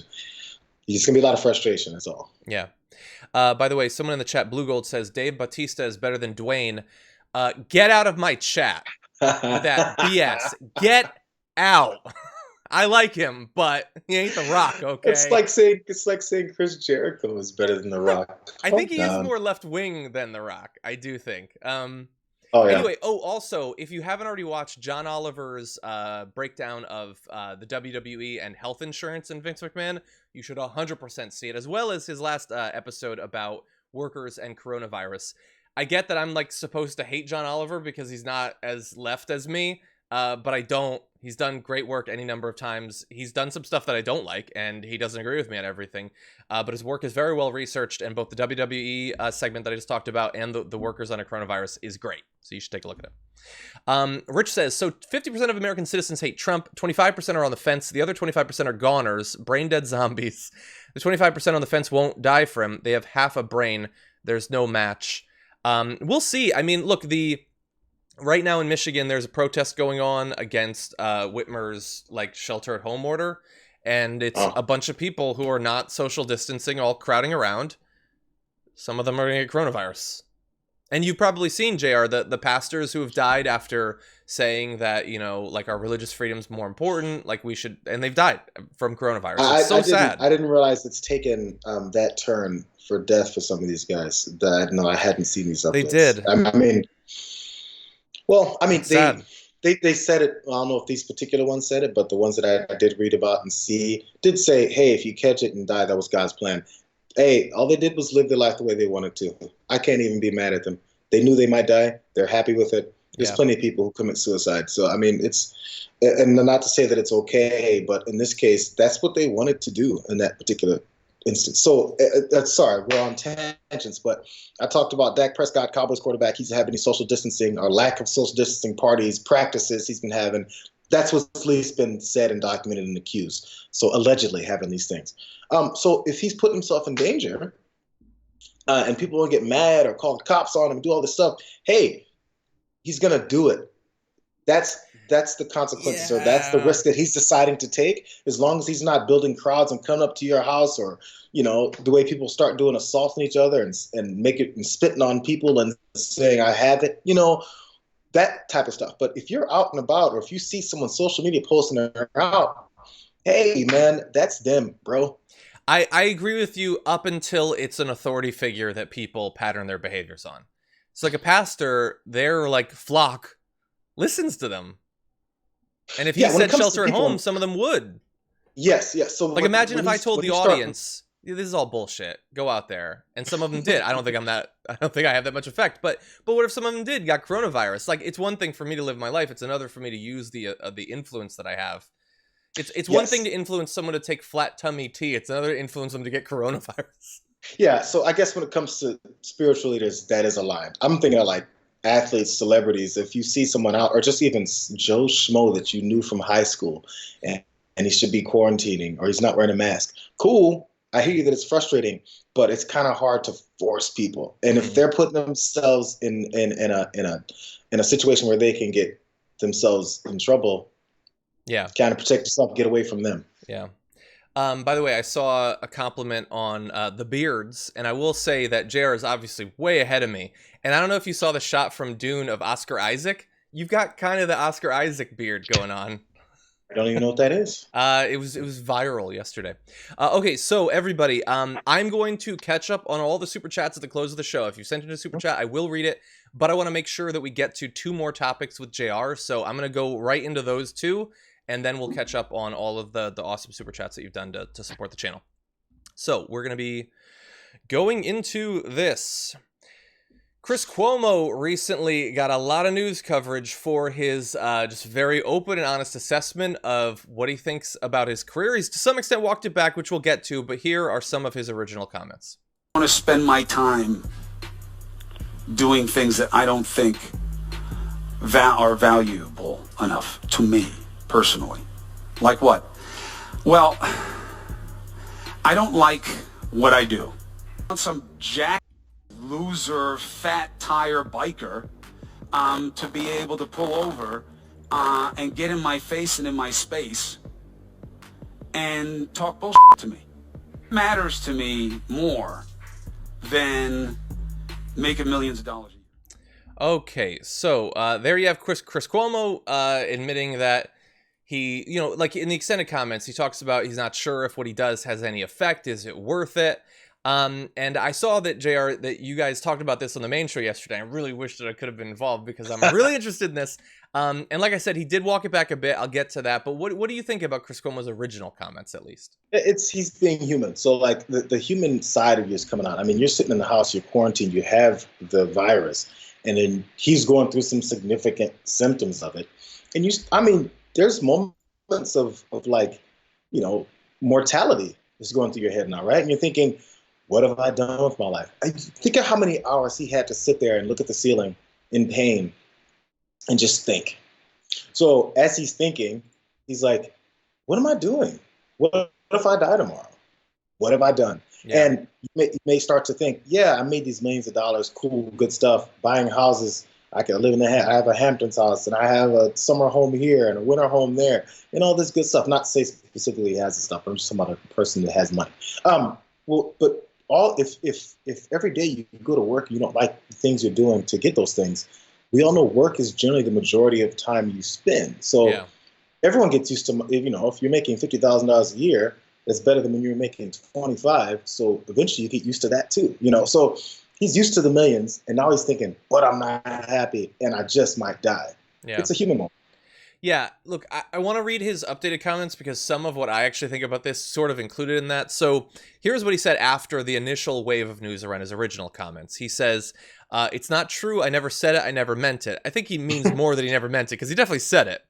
Speaker 2: It's going to be a lot of frustration, that's all.
Speaker 1: Yeah. By the way, someone in the chat, Blue Gold, says Dave Bautista is better than Dwayne. Get out of my chat with that BS. Get out. I like him, but he ain't The Rock, okay?
Speaker 2: It's like saying Chris Jericho is better than The Rock.
Speaker 1: I think he is more left wing than The Rock. I do think. Anyway, also, if you haven't already watched John Oliver's breakdown of the WWE and health insurance and Vince McMahon, you should 100% see it, as well as his last episode about workers and coronavirus. I get that I'm like supposed to hate John Oliver because he's not as left as me, but I don't. He's done great work any number of times. He's done some stuff that I don't like, and he doesn't agree with me on everything. But his work is very well researched, and both the WWE segment that I just talked about and the workers on a coronavirus is great. So you should take a look at it. Rich says, so 50% of American citizens hate Trump, 25% are on the fence, the other 25% are goners, brain-dead zombies. The 25% on the fence won't die for him. They have half a brain. There's no match. We'll see. I mean, look, right now in Michigan, there's a protest going on against Whitmer's like shelter-at-home order, and it's a bunch of people who are not social distancing, all crowding around. Some of them are going to get coronavirus. And you've probably seen, JR, the pastors who have died after saying that, you know, like our religious freedom's more important, like we should, and they've died from coronavirus. It's so sad.
Speaker 2: I didn't realize it's taken that turn for death for some of these guys. I hadn't seen these updates.
Speaker 1: They did.
Speaker 2: They said it. I don't know if these particular ones said it, but the ones that I did read about and see did say, hey, if you catch it and die, that was God's plan. Hey, all they did was live their life the way they wanted to. I can't even be mad at them. They knew they might die. They're happy with it. There's plenty of people who commit suicide. So, I mean, and not to say that it's okay, but in this case, that's what they wanted to do in that particular instance. So, sorry, we're on tangents, but I talked about Dak Prescott, Cowboys quarterback. He's having any social distancing or lack of social distancing practices he's been having. That's what's at least been said and documented and accused. So allegedly having these things. So if he's putting himself in danger and people will get mad or call the cops on him and do all this stuff, hey, he's going to do it. That's the consequences, or that's the risk that he's deciding to take, as long as he's not building crowds and coming up to your house, or, you know, the way people start doing assaulting each other and make it and spitting on people and saying, I have it, you know. that type of stuff. But if you're out and about, or if you see someone social media posting they're out, hey man, that's them, bro.
Speaker 1: I agree with you up until it's an authority figure that people pattern their behaviors on. It's like a pastor, their like flock listens to them. And if he said shelter at home, some of them would.
Speaker 2: Yes, yes. So
Speaker 1: like imagine if I told the audience, this is all bullshit. Go out there. And some of them did. I don't think I have that much effect. But what if some of them did got coronavirus? Like, it's one thing for me to live my life. It's another for me to use the influence that I have. It's one thing to influence someone to take flat tummy tea. It's another to influence them to get coronavirus.
Speaker 2: Yeah, so I guess when it comes to spiritual leaders, that is a line. I'm thinking of like athletes, celebrities. If you see someone out, or just even Joe Schmo that you knew from high school, and he should be quarantining, or he's not wearing a mask. Cool. I hear you that it's frustrating, but it's kind of hard to force people. And if they're putting themselves in a situation where they can get themselves in trouble, kind of protect yourself, get away from them.
Speaker 1: Yeah. By the way, I saw a compliment on the beards, and I will say that JR is obviously way ahead of me. And I don't know if you saw the shot from Dune of Oscar Isaac. You've got kind of the Oscar Isaac beard going on.
Speaker 2: I don't even know what that is.
Speaker 1: It was viral yesterday. Okay, so everybody, I'm going to catch up on all the super chats at the close of the show. If you sent in a super chat, I will read it, but I want to make sure that we get to 2 more topics with JR. So I'm going to go right into those 2. And then we'll catch up on all of the awesome super chats that you've done to support the channel. So we're going to be going into this. Chris Cuomo recently got a lot of news coverage for his just very open and honest assessment of what he thinks about his career. He's to some extent walked it back, which we'll get to, but here are some of his original comments.
Speaker 6: I want to spend my time doing things that I don't think are valuable enough to me. Personally. Like what? Well, I don't like what I do. I'm some jack loser, fat tire biker to be able to pull over and get in my face and in my space and talk bullshit to me. It matters to me more than making millions of dollars a year.
Speaker 1: Okay, so there you have Chris Cuomo admitting that he, like in the extended comments, he talks about he's not sure if what he does has any effect. Is it worth it? And I saw that, JR, that you guys talked about this on the main show yesterday. I really wish that I could have been involved because I'm really interested in this. And like I said, he did walk it back a bit. I'll get to that. But what do you think about Chris Cuomo's original comments, at least?
Speaker 2: He's being human. So like the human side of you is coming out. I mean, you're sitting in the house, you're quarantined, you have the virus, and then he's going through some significant symptoms of it. And there's moments of like, mortality is going through your head now, right? And you're thinking, what have I done with my life? Think of how many hours he had to sit there and look at the ceiling in pain and just think. So as he's thinking, he's like, what am I doing? What if I die tomorrow? What have I done? Yeah. And you may start to think, yeah, I made these millions of dollars, cool, good stuff, buying houses. I can live I have a Hamptons house, and I have a summer home here and a winter home there, and all this good stuff. Not to say specifically he has this stuff, but I'm just talking about a person that has money. But if every day you go to work and you don't like the things you're doing to get those things, we all know work is generally the majority of time you spend. So everyone gets used to, if you're making $50,000 a year, that's better than when you're making 25. So eventually you get used to that too, So he's used to the millions, and now he's thinking, but I'm not happy, and I just might die. Yeah. It's a human moment.
Speaker 1: Yeah, look, I want to read his updated comments because some of what I actually think about this sort of included in that. So here's what he said after the initial wave of news around his original comments. He says, it's not true. I never said it. I never meant it. I think he means more that he never meant it because he definitely said it.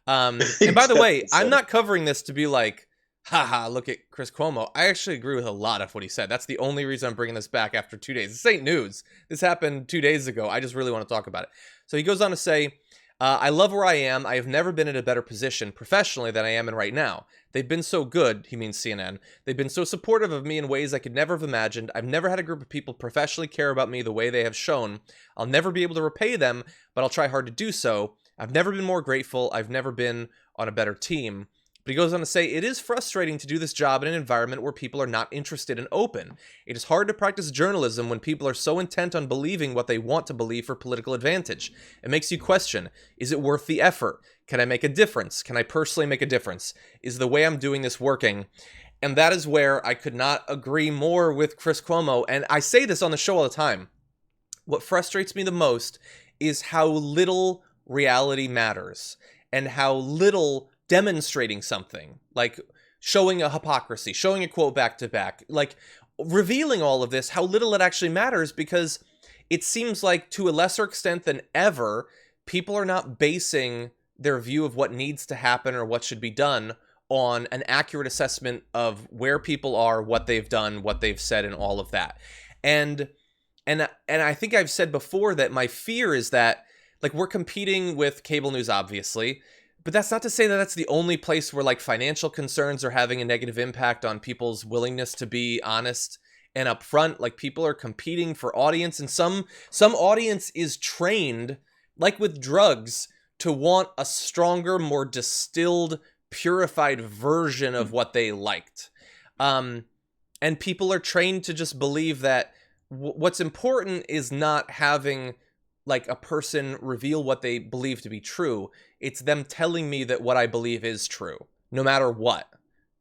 Speaker 1: And by the way, I'm not covering this to be like, haha, look at Chris Cuomo. I actually agree with a lot of what he said. That's the only reason I'm bringing this back after 2 days. This ain't news. This happened 2 days ago. I just really want to talk about it. So he goes on to say, I love where I am. I have never been in a better position professionally than I am in right now. They've been so good, he means CNN. They've been so supportive of me in ways I could never have imagined. I've never had a group of people professionally care about me the way they have shown. I'll never be able to repay them, but I'll try hard to do so. I've never been more grateful. I've never been on a better team. But he goes on to say, it is frustrating to do this job in an environment where people are not interested and open. It is hard to practice journalism when people are so intent on believing what they want to believe for political advantage. It makes you question, is it worth the effort? Can I make a difference? Can I personally make a difference? Is the way I'm doing this working? And that is where I could not agree more with Chris Cuomo. And I say this on the show all the time. What frustrates me the most is how little reality matters and how little demonstrating something, like showing a hypocrisy, showing a quote back to back, like revealing all of this, how little it actually matters, because it seems like to a lesser extent than ever, people are not basing their view of what needs to happen or what should be done on an accurate assessment of where people are, what they've done, what they've said, and all of that. And I think I've said before that my fear is that, like, we're competing with cable news, obviously, but that's not to say that that's the only place where, like, financial concerns are having a negative impact on people's willingness to be honest and upfront. Like, people are competing for audience, and some audience is trained, like with drugs, to want a stronger, more distilled, purified version of what they liked. And people are trained to just believe that what's important is not having, like, a person reveal what they believe to be true. It's them telling me that what I believe is true, no matter what,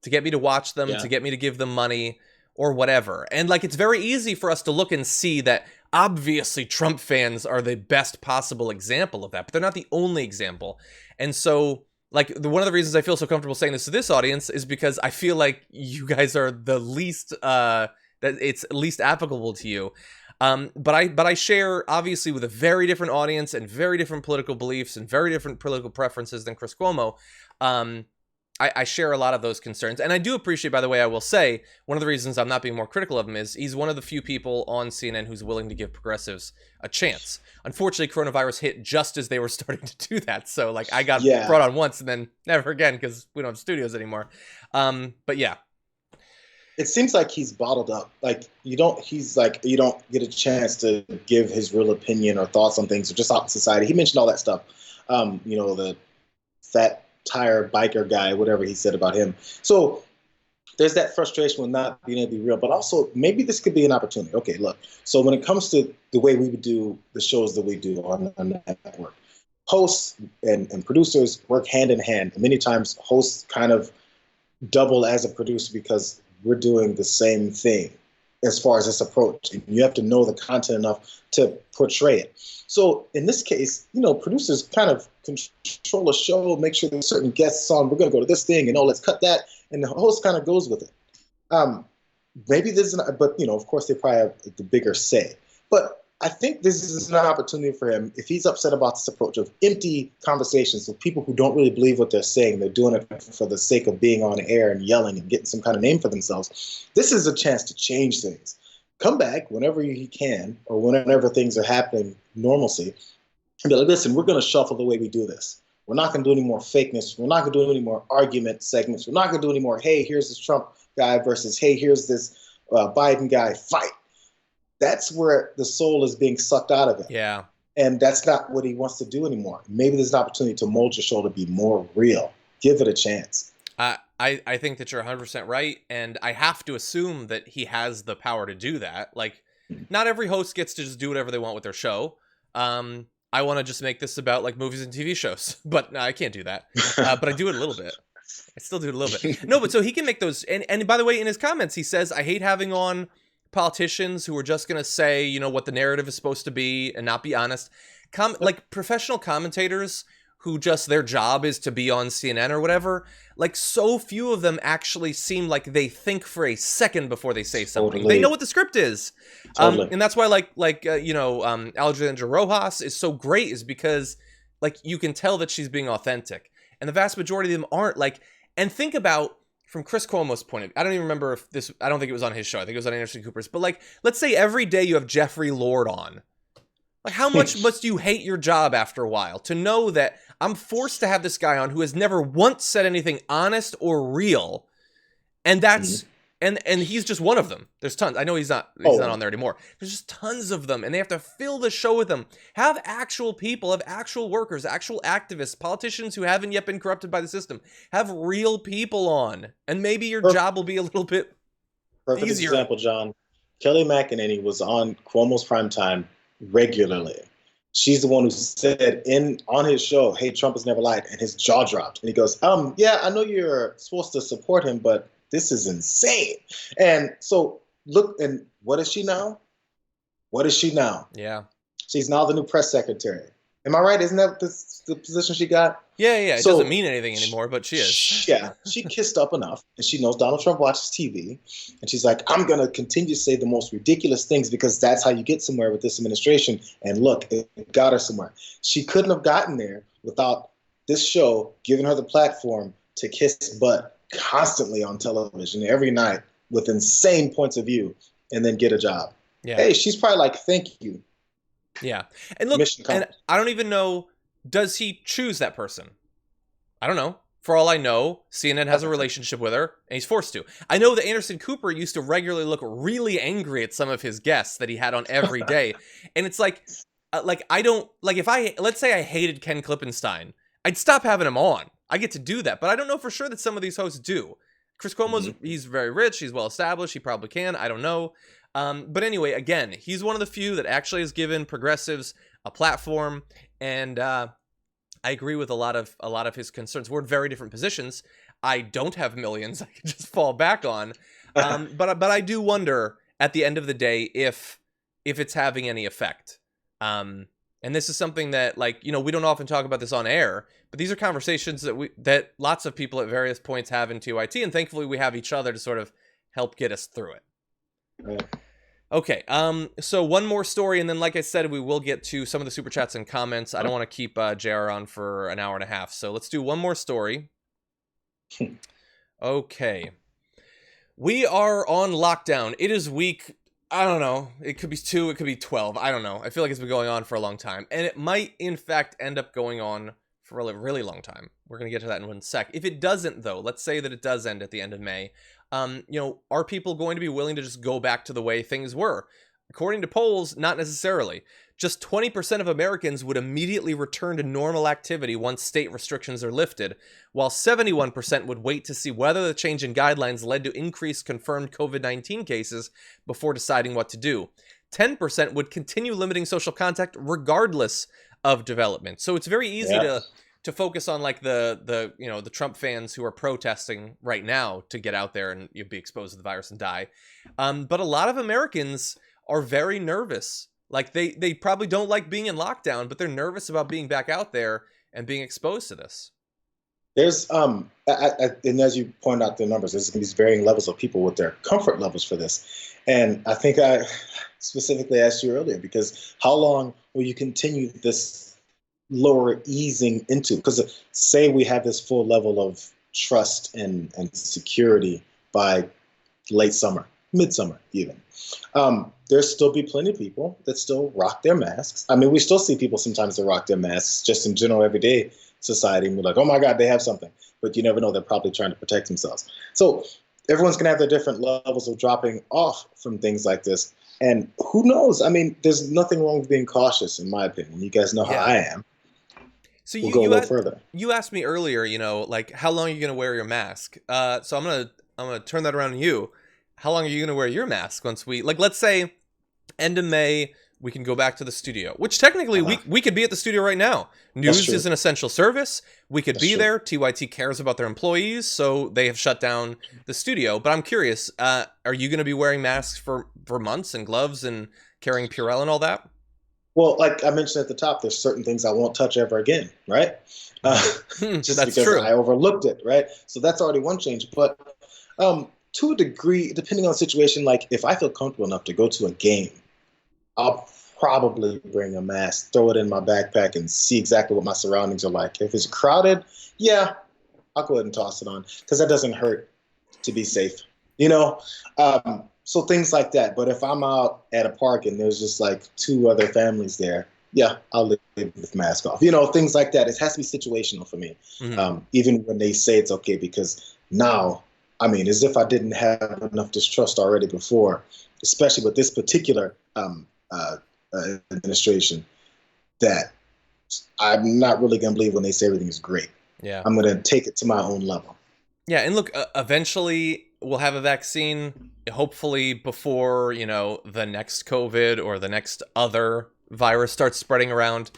Speaker 1: to get me to watch them, to get me to give them money or whatever. And, like, it's very easy for us to look and see that obviously Trump fans are the best possible example of that, but they're not the only example. And so, like, one of the reasons I feel so comfortable saying this to this audience is because I feel like you guys are the least, that it's least applicable to you. But I share, obviously, with a very different audience and very different political beliefs and very different political preferences than Chris Cuomo. I share a lot of those concerns. And I do appreciate, by the way, I will say, one of the reasons I'm not being more critical of him is he's one of the few people on CNN who's willing to give progressives a chance. Unfortunately, coronavirus hit just as they were starting to do that. So, like, I got brought on once and then never again because we don't have studios anymore. But yeah.
Speaker 2: It seems like he's bottled up. Like, you don't get a chance to give his real opinion or thoughts on things or just out in society. He mentioned all that stuff. The fat tire biker guy, whatever he said about him. So there's that frustration with not being able to be real, but also maybe this could be an opportunity. Okay, look. So when it comes to the way we would do the shows that we do on the network, hosts and producers work hand in hand. Many times hosts kind of double as a producer because we're doing the same thing as far as this approach. And you have to know the content enough to portray it. So in this case, producers kind of control a show, make sure there's certain guests on. We're going to go to this thing, let's cut that. And the host kind of goes with it. Maybe this is not, but, of course they probably have the bigger say. But I think this is an opportunity for him, if he's upset about this approach of empty conversations with people who don't really believe what they're saying, they're doing it for the sake of being on air and yelling and getting some kind of name for themselves. This is a chance to change things. Come back whenever he can or whenever things are happening normalcy and be like, listen, we're going to shuffle the way we do this. We're not going to do any more fakeness. We're not going to do any more argument segments. We're not going to do any more, hey, here's this Trump guy versus, hey, here's this Biden guy, fight. That's where the soul is being sucked out of it.
Speaker 1: Yeah.
Speaker 2: And that's not what he wants to do anymore. Maybe there's an opportunity to mold your show to be more real. Give it a chance.
Speaker 1: I think that you're 100% right. And I have to assume that he has the power to do that. Like, not every host gets to just do whatever they want with their show. I want to just make this about, like, movies and TV shows. But no, I can't do that. But I do it a little bit. I still do it a little bit. No, but so he can make those. And by the way, in his comments, he says, I hate having on politicians who are just going to say, what the narrative is supposed to be and not be honest. Like, professional commentators who just their job is to be on CNN or whatever, like, so few of them actually seem like they think for a second before they say something. Totally. They know what the script is. Totally. And that's why Alejandra Rojas is so great, is because, like, you can tell that she's being authentic. And the vast majority of them aren't. Like, and think about, from Chris Cuomo's point of view, I don't even remember if this, I don't think it was on his show. I think it was on Anderson Cooper's. But, like, let's say every day you have Jeffrey Lord on. Like, how much must you hate your job after a while to know that I'm forced to have this guy on who has never once said anything honest or real, and that's And he's just one of them. There's tons. I know he's not on there anymore. There's just tons of them, and they have to fill the show with them. Have actual people, have actual workers, actual activists, politicians who haven't yet been corrupted by the system. Have real people on, and maybe your job will be a little bit
Speaker 2: Perfect
Speaker 1: easier.
Speaker 2: example, John. Kelly McEnany was on Cuomo's primetime regularly. She's the one who said on his show, "Hey, Trump has never lied," and his jaw dropped. And he goes, yeah, I know you're supposed to support him, but this is insane." And so look, and what is she now? What is she now?
Speaker 1: Yeah.
Speaker 2: She's now the new press secretary. Am I right? Isn't that the position she got?
Speaker 1: Yeah. It doesn't mean anything anymore, but she is.
Speaker 2: Yeah, she kissed up enough, and she knows Donald Trump watches TV, and she's like, "I'm going to continue to say the most ridiculous things because that's how you get somewhere with this administration." And look, it got her somewhere. She couldn't have gotten there without this show giving her the platform to kiss butt constantly on television every night with insane points of view and then get a job.
Speaker 1: Yeah.
Speaker 2: Hey, she's probably like, "Thank you."
Speaker 1: Yeah. And look,
Speaker 2: Mission
Speaker 1: and
Speaker 2: accomplished.
Speaker 1: I don't even know, does he choose that person? I don't know. For all I know, CNN has a relationship with her, and he's forced to. I know that Anderson Cooper used to regularly look really angry at some of his guests that he had on every day. And it's like I don't, like let's say I hated Ken Klippenstein, I'd stop having him on. I get to do that, but I don't know for sure that some of these hosts do. Chris Cuomo's, he's very rich, he's well established, he probably can, I don't know. But anyway, again, he's one of the few that actually has given progressives a platform, and I agree with a lot of his concerns. We're in very different positions. I don't have millions I can just fall back on, but I do wonder at the end of the day if it's having any effect. And this is something that, like, you know, we don't often talk about this on air, but these are conversations that lots of people at various points have in TYT, and thankfully we have each other to sort of help get us through it.
Speaker 2: Right.
Speaker 1: Okay, so one more story, and then, like I said, we will get to some of the super chats and comments. I don't want to keep JR on for an hour and a half, so let's do one more story. Okay. We are on lockdown. It is week, I don't know, it could be 2, it could be 12, I don't know. I feel like it's been going on for a long time, and it might, in fact, end up going on for a really long time. We're going to get to that in one sec. If it doesn't, though, let's say that it does end at the end of May, you know, are people going to be willing to just go back to the way things were? According to polls, not necessarily. Just 20% of Americans would immediately return to normal activity once state restrictions are lifted, while 71% would wait to see whether the change in guidelines led to increased confirmed COVID-19 cases before deciding what to do. 10% would continue limiting social contact regardless of development. So it's very easy to focus on, like, the you know, the Trump fans who are protesting right now to get out there and you'd be exposed to the virus and die. But a lot of Americans are very nervous. Like, they probably don't like being in lockdown, but they're nervous about being back out there and being exposed to this.
Speaker 2: There's and as you point out the numbers, there's these varying levels of people with their comfort levels for this. And I think I specifically asked you earlier, because how long will you continue this lower easing into? Because say we have this full level of trust and security by late summer, midsummer even. There'll still be plenty of people that still rock their masks. I mean, we still see people sometimes that rock their masks just in general everyday society, and we're like, oh my God, they have something. But you never know, they're probably trying to protect themselves. So everyone's going to have their different levels of dropping off from things like this. And who knows? I mean, there's nothing wrong with being cautious, in my opinion. You guys know how I am.
Speaker 1: So
Speaker 2: we'll go a little further.
Speaker 1: You asked me earlier, you know, like, how long are you going to wear your mask? So I'm gonna turn that around on you. How long are you going to wear your mask once we, like, let's say end of May, we can go back to the studio, which technically we could be at the studio right now. News is an essential service. We could be there. TYT cares about their employees, so they have shut down the studio. But I'm curious, are you going to be wearing masks for months and gloves and carrying Purell and all that?
Speaker 2: Well, like I mentioned at the top, there's certain things I won't touch ever again, right? Just
Speaker 1: that's
Speaker 2: because
Speaker 1: true.
Speaker 2: I overlooked it, right? So that's already one change. But to a degree, depending on the situation, like if I feel comfortable enough to go to a game, I'll probably bring a mask, throw it in my backpack, and see exactly what my surroundings are like. If it's crowded, yeah, I'll go ahead and toss it on, because that doesn't hurt to be safe, you know? So things like that. But if I'm out at a park and there's just like 2 other families there, yeah, I'll live with mask off. You know, things like that. It has to be situational for me, even when they say it's okay, because now I mean, as if I didn't have enough distrust already before, especially with this particular administration, that I'm not really going to believe when they say everything is great.
Speaker 1: Yeah.
Speaker 2: I'm going to take it to my own level.
Speaker 1: Yeah, and look, eventually we'll have a vaccine, hopefully before, the next COVID or the next other virus starts spreading around.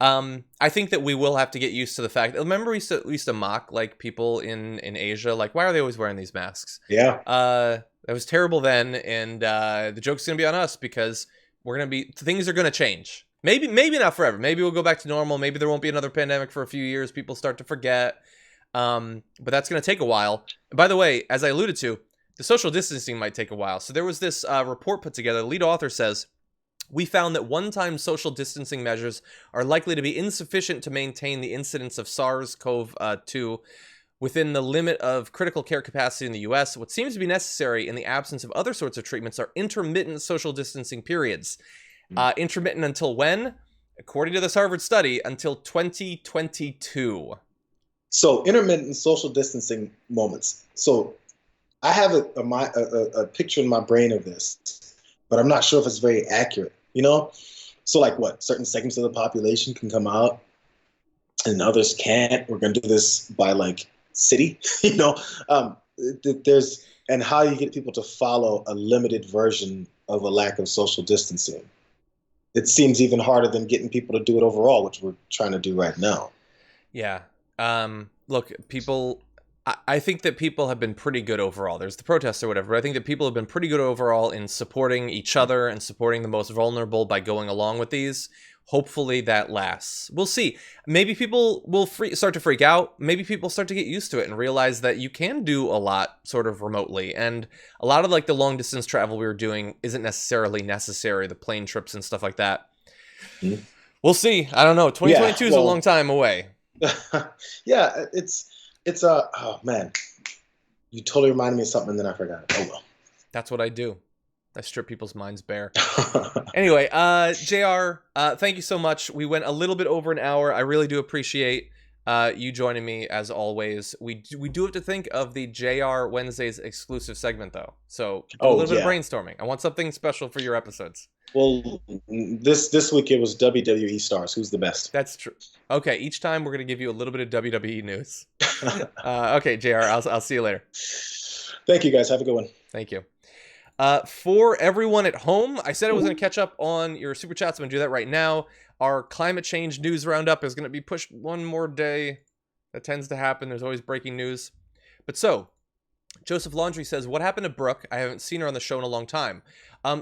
Speaker 1: I think that we will have to get used to the fact. Remember, we used to mock like people in Asia, like, why are they always wearing these masks?
Speaker 2: Yeah.
Speaker 1: That was terrible then, and the joke's gonna be on us because things are gonna change. Maybe not forever. Maybe we'll go back to normal. Maybe there won't be another pandemic for a few years. People start to forget. But that's gonna take a while. And by the way, as I alluded to, the social distancing might take a while. So there was this report put together. The lead author says, we found that one-time social distancing measures are likely to be insufficient to maintain the incidence of SARS-CoV-2 within the limit of critical care capacity in the U.S. What seems to be necessary in the absence of other sorts of treatments are intermittent social distancing periods. Intermittent until when? According to this Harvard study, until 2022.
Speaker 2: So intermittent social distancing moments. So I have a picture in my brain of this, but I'm not sure if it's very accurate. So like what? Certain segments of the population can come out and others can't. We're going to do this by like city, there's, and how you get people to follow a limited version of a lack of social distancing. It seems even harder than getting people to do it overall, which we're trying to do right now.
Speaker 1: Yeah. Look, I think that people have been pretty good overall. There's the protests or whatever, but I think that people have been pretty good overall in supporting each other and supporting the most vulnerable by going along with these. Hopefully that lasts. We'll see. Maybe people will start to freak out. Maybe people start to get used to it and realize that you can do a lot sort of remotely. And a lot of like the long distance travel we were doing isn't necessarily necessary, the plane trips and stuff like that. Mm-hmm. We'll see. I don't know. 2022 is a long time away.
Speaker 2: Yeah, it's oh man, you totally reminded me of something and then I forgot it. Oh well.
Speaker 1: That's what I do. I strip people's minds bare. Anyway, JR, thank you so much. We went a little bit over an hour. I really do appreciate you joining me as always. We do have to think of the JR Wednesdays exclusive segment though. So do a little bit of brainstorming. I want something special for your episodes.
Speaker 2: Well, this week it was WWE stars. Who's the best?
Speaker 1: That's true. Okay, each time we're going to give you a little bit of WWE news. Okay, JR, I'll see you later.
Speaker 2: Thank you, guys. Have a good one.
Speaker 1: Thank you. For everyone at home, I said I was going to catch up on your super chats. I'm going to do that right now. Our climate change news roundup is going to be pushed one more day. That tends to happen. There's always breaking news. But so, Joseph Laundry says, what happened to Brooke? I haven't seen her on the show in a long time.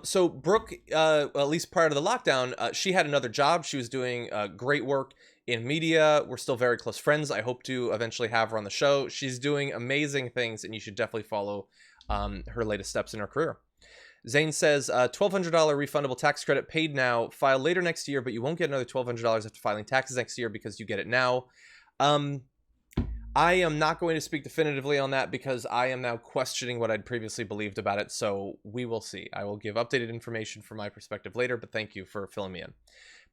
Speaker 1: So Brooke, at least prior to the lockdown, she had another job. She was doing great work in media. We're still very close friends. I hope to eventually have her on the show. She's doing amazing things, and you should definitely follow her latest steps in her career. Zane says, $1,200 refundable tax credit paid now. File later next year, but you won't get another $1,200 after filing taxes next year because you get it now. I am not going to speak definitively on that because I am now questioning what I'd previously believed about it, so we will see. I will give updated information from my perspective later, but thank you for filling me in.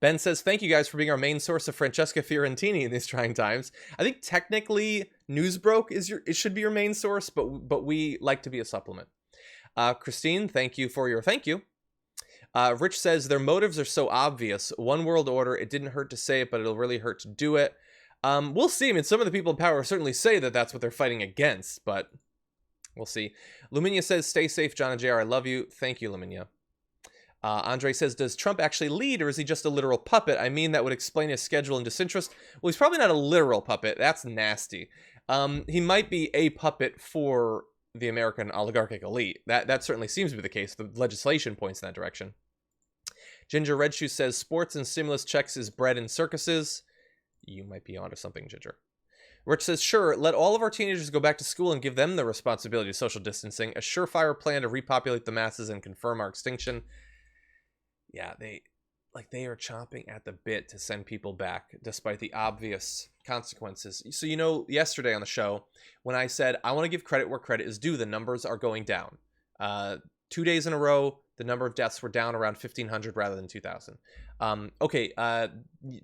Speaker 1: Ben says, thank you guys for being our main source of Francesca Fiorentini in these trying times. I think technically Newsbroke it should be your main source, but we like to be a supplement. Christine, thank you for your thank you. Rich says, their motives are so obvious. One world order, it didn't hurt to say it, but it'll really hurt to do it. We'll see. I mean, some of the people in power certainly say that that's what they're fighting against, but we'll see. Luminia says, stay safe, John and JR. I love you. Thank you, Luminia. Andre says, does Trump actually lead, or is he just a literal puppet? I mean, that would explain his schedule and disinterest. Well, he's probably not a literal puppet. That's nasty. He might be a puppet for the American oligarchic elite. That certainly seems to be the case. The legislation points in that direction. Ginger Redshoe says, sports and stimulus checks is bred in circuses. You might be onto something, Ginger. Rich says, sure, let all of our teenagers go back to school and give them the responsibility of social distancing. A surefire plan to repopulate the masses and confirm our extinction. Yeah, they are chomping at the bit to send people back, despite the obvious consequences. So, yesterday on the show, when I said, I want to give credit where credit is due, the numbers are going down. 2 days in a row, the number of deaths were down around 1,500 rather than 2,000.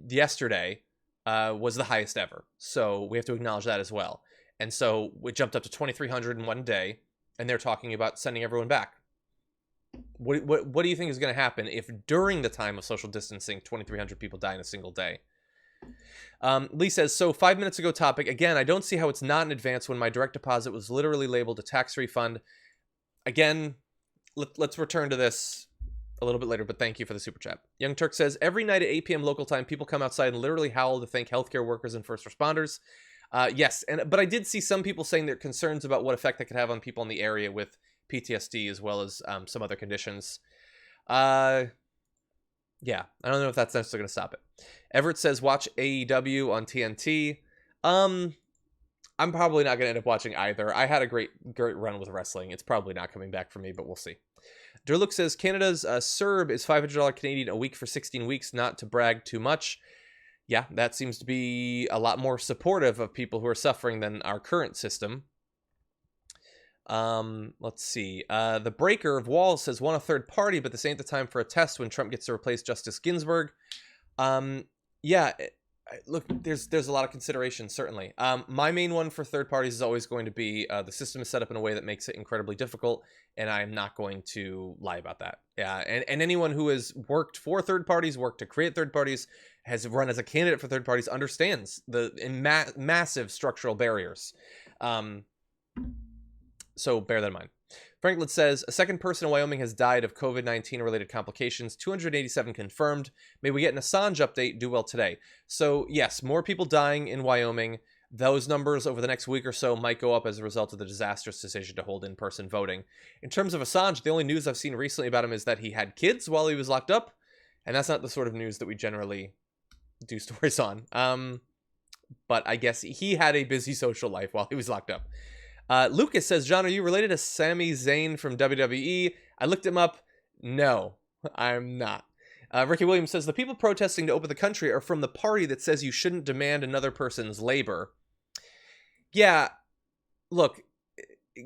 Speaker 1: Yesterday was the highest ever. So we have to acknowledge that as well. And so it jumped up to 2,300 in one day, and they're talking about sending everyone back. What do you think is going to happen if during the time of social distancing, 2,300 people die in a single day? Lee says, so 5 minutes ago topic, again, I don't see how it's not an advance when my direct deposit was literally labeled a tax refund. Again, let's return to this a little bit later, but thank you for the super chat. Young Turk says, every night at 8 p.m. local time, people come outside and literally howl to thank healthcare workers and first responders. Yes, but I did see some people saying their concerns about what effect that could have on people in the area with PTSD as well as some other conditions. Yeah, I don't know if that's necessarily going to stop it. Everett says, watch AEW on TNT. I'm probably not going to end up watching either. I had a great run with wrestling. It's probably not coming back for me, but we'll see. Durlook says, Canada's CERB is $500 Canadian a week for 16 weeks, not to brag too much. Yeah, that seems to be a lot more supportive of people who are suffering than our current system. Let's see. The Breaker of Walls says, want a third party, but this ain't the time for a test when Trump gets to replace Justice Ginsburg. Yeah, look, there's a lot of consideration, certainly. My main one for third parties is always going to be the system is set up in a way that makes it incredibly difficult, and I'm not going to lie about that. Yeah, and anyone who has worked for third parties, worked to create third parties, has run as a candidate for third parties, understands the massive structural barriers. So bear that in mind. Franklin says, a second person in Wyoming has died of COVID-19 related complications, 287 confirmed. May we get an Assange update? Do well today. So yes, more people dying in Wyoming. Those numbers over the next week or so might go up as a result of the disastrous decision to hold in-person voting. In terms of Assange, the only news I've seen recently about him is that he had kids while he was locked up. And that's not the sort of news that we generally do stories on. But I guess he had a busy social life while he was locked up. Lucas says, John, are you related to Sami Zayn from WWE? I looked him up. No, I'm not. Ricky Williams says, the people protesting to open the country are from the party that says you shouldn't demand another person's labor. Yeah, look,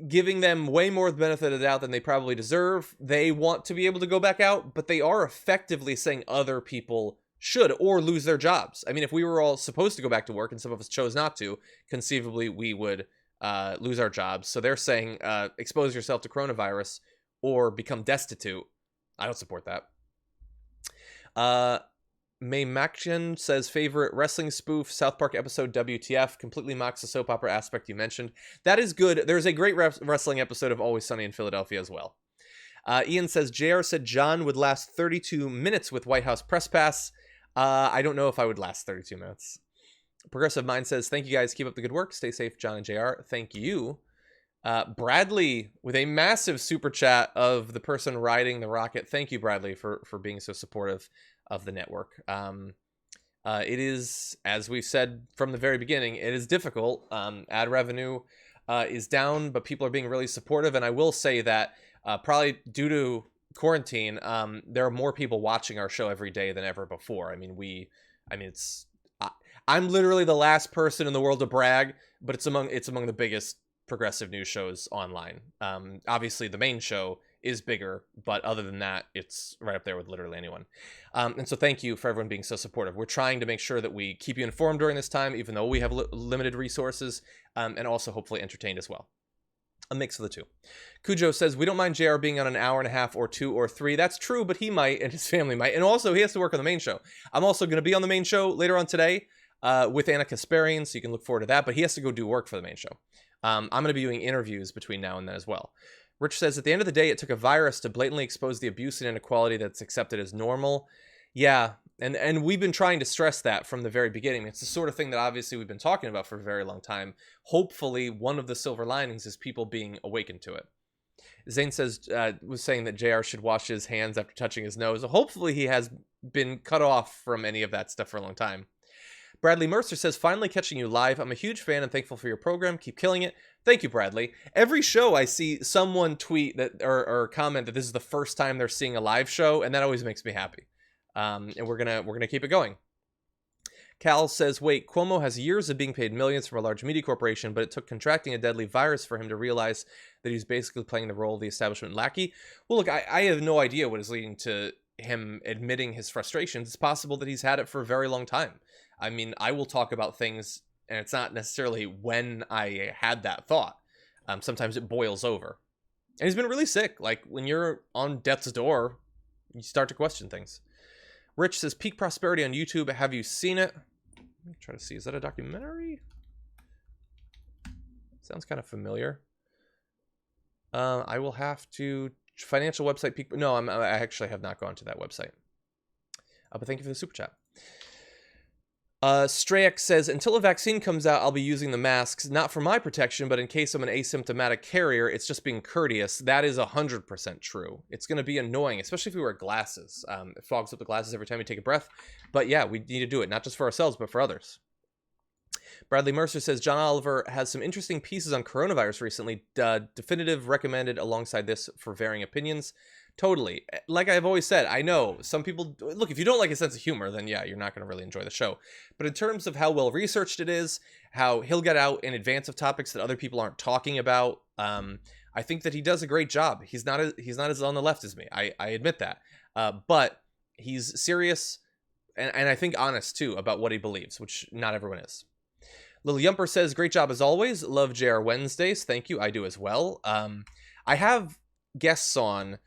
Speaker 1: giving them way more the benefit of the doubt than they probably deserve. They want to be able to go back out, but they are effectively saying other people should or lose their jobs. I mean, if we were all supposed to go back to work and some of us chose not to, conceivably we would lose our jobs. So they're saying expose yourself to coronavirus or become destitute. I don't support that. May Maction says, favorite wrestling spoof, South Park episode WTF, completely mocks the soap opera aspect you mentioned. That is good. There's a great wrestling episode of Always Sunny in Philadelphia as well. Ian says, JR said John would last 32 minutes with White House press pass. I don't know if I would last 32 minutes. Progressive Mind says, thank you guys. Keep up the good work. Stay safe, John and JR. Thank you. Bradley with a massive super chat of the person riding the rocket. Thank you, Bradley, for being so supportive of the network. It is, as we've said from the very beginning, it is difficult. Ad revenue is down, but people are being really supportive. And I will say that probably due to quarantine, there are more people watching our show every day than ever before. I'm literally the last person in the world to brag, but it's among the biggest progressive news shows online. Obviously the main show is bigger, but other than that, it's right up there with literally anyone. And so thank you for everyone being so supportive. We're trying to make sure that we keep you informed during this time, even though we have limited resources, and also hopefully entertained as well. A mix of the two. Cujo says, we don't mind JR being on an hour and a half or 2 or 3. That's true, but he might, and his family might. And also, he has to work on the main show. I'm also going to be on the main show later on today with Anna Kasparian, so you can look forward to that. But he has to go do work for the main show. I'm going to be doing interviews between now and then as well. Rich says, at the end of the day, it took a virus to blatantly expose the abuse and inequality that's accepted as normal. Yeah, and we've been trying to stress that from the very beginning. It's the sort of thing that obviously we've been talking about for a very long time. Hopefully, one of the silver linings is people being awakened to it. Zane says, was saying that JR should wash his hands after touching his nose. Hopefully, he has been cut off from any of that stuff for a long time. Bradley Mercer says, finally catching you live. I'm a huge fan and thankful for your program. Keep killing it. Thank you, Bradley. Every show I see someone tweet that or comment that this is the first time they're seeing a live show, and that always makes me happy. And we're gonna keep it going. Cal says, wait, Cuomo has years of being paid millions from a large media corporation, but it took contracting a deadly virus for him to realize that he's basically playing the role of the establishment lackey. Well, look, I have no idea what is leading to him admitting his frustrations. It's possible that he's had it for a very long time. I mean, I will talk about things and it's not necessarily when I had that thought. Sometimes it boils over. And he's been really sick. Like, when you're on death's door, you start to question things. Rich says, Peak Prosperity on YouTube. Have you seen it? Let me try to see. Is that a documentary? Sounds kind of familiar. I will have to... Financial website Peak... No, I actually have not gone to that website. But thank you for the super chat. Strayak says, until a vaccine comes out, I'll be using the masks, not for my protection, but in case I'm an asymptomatic carrier, it's just being courteous. That is 100% true. It's going to be annoying, especially if we wear glasses. It fogs up the glasses every time we take a breath. But yeah, we need to do it, not just for ourselves, but for others. Bradley Mercer says, John Oliver has some interesting pieces on coronavirus recently. Definitive recommended alongside this for varying opinions. Totally. Like I've always said, I know some people... Look, if you don't like a sense of humor, then yeah, you're not going to really enjoy the show. But in terms of how well-researched it is, how he'll get out in advance of topics that other people aren't talking about, I think that he does a great job. He's not as on the left as me. I admit that. But he's serious and I think honest, too, about what he believes, which not everyone is. Lil Yumper says, great job as always. Love JR Wednesdays. Thank you. I do as well. I have guests on...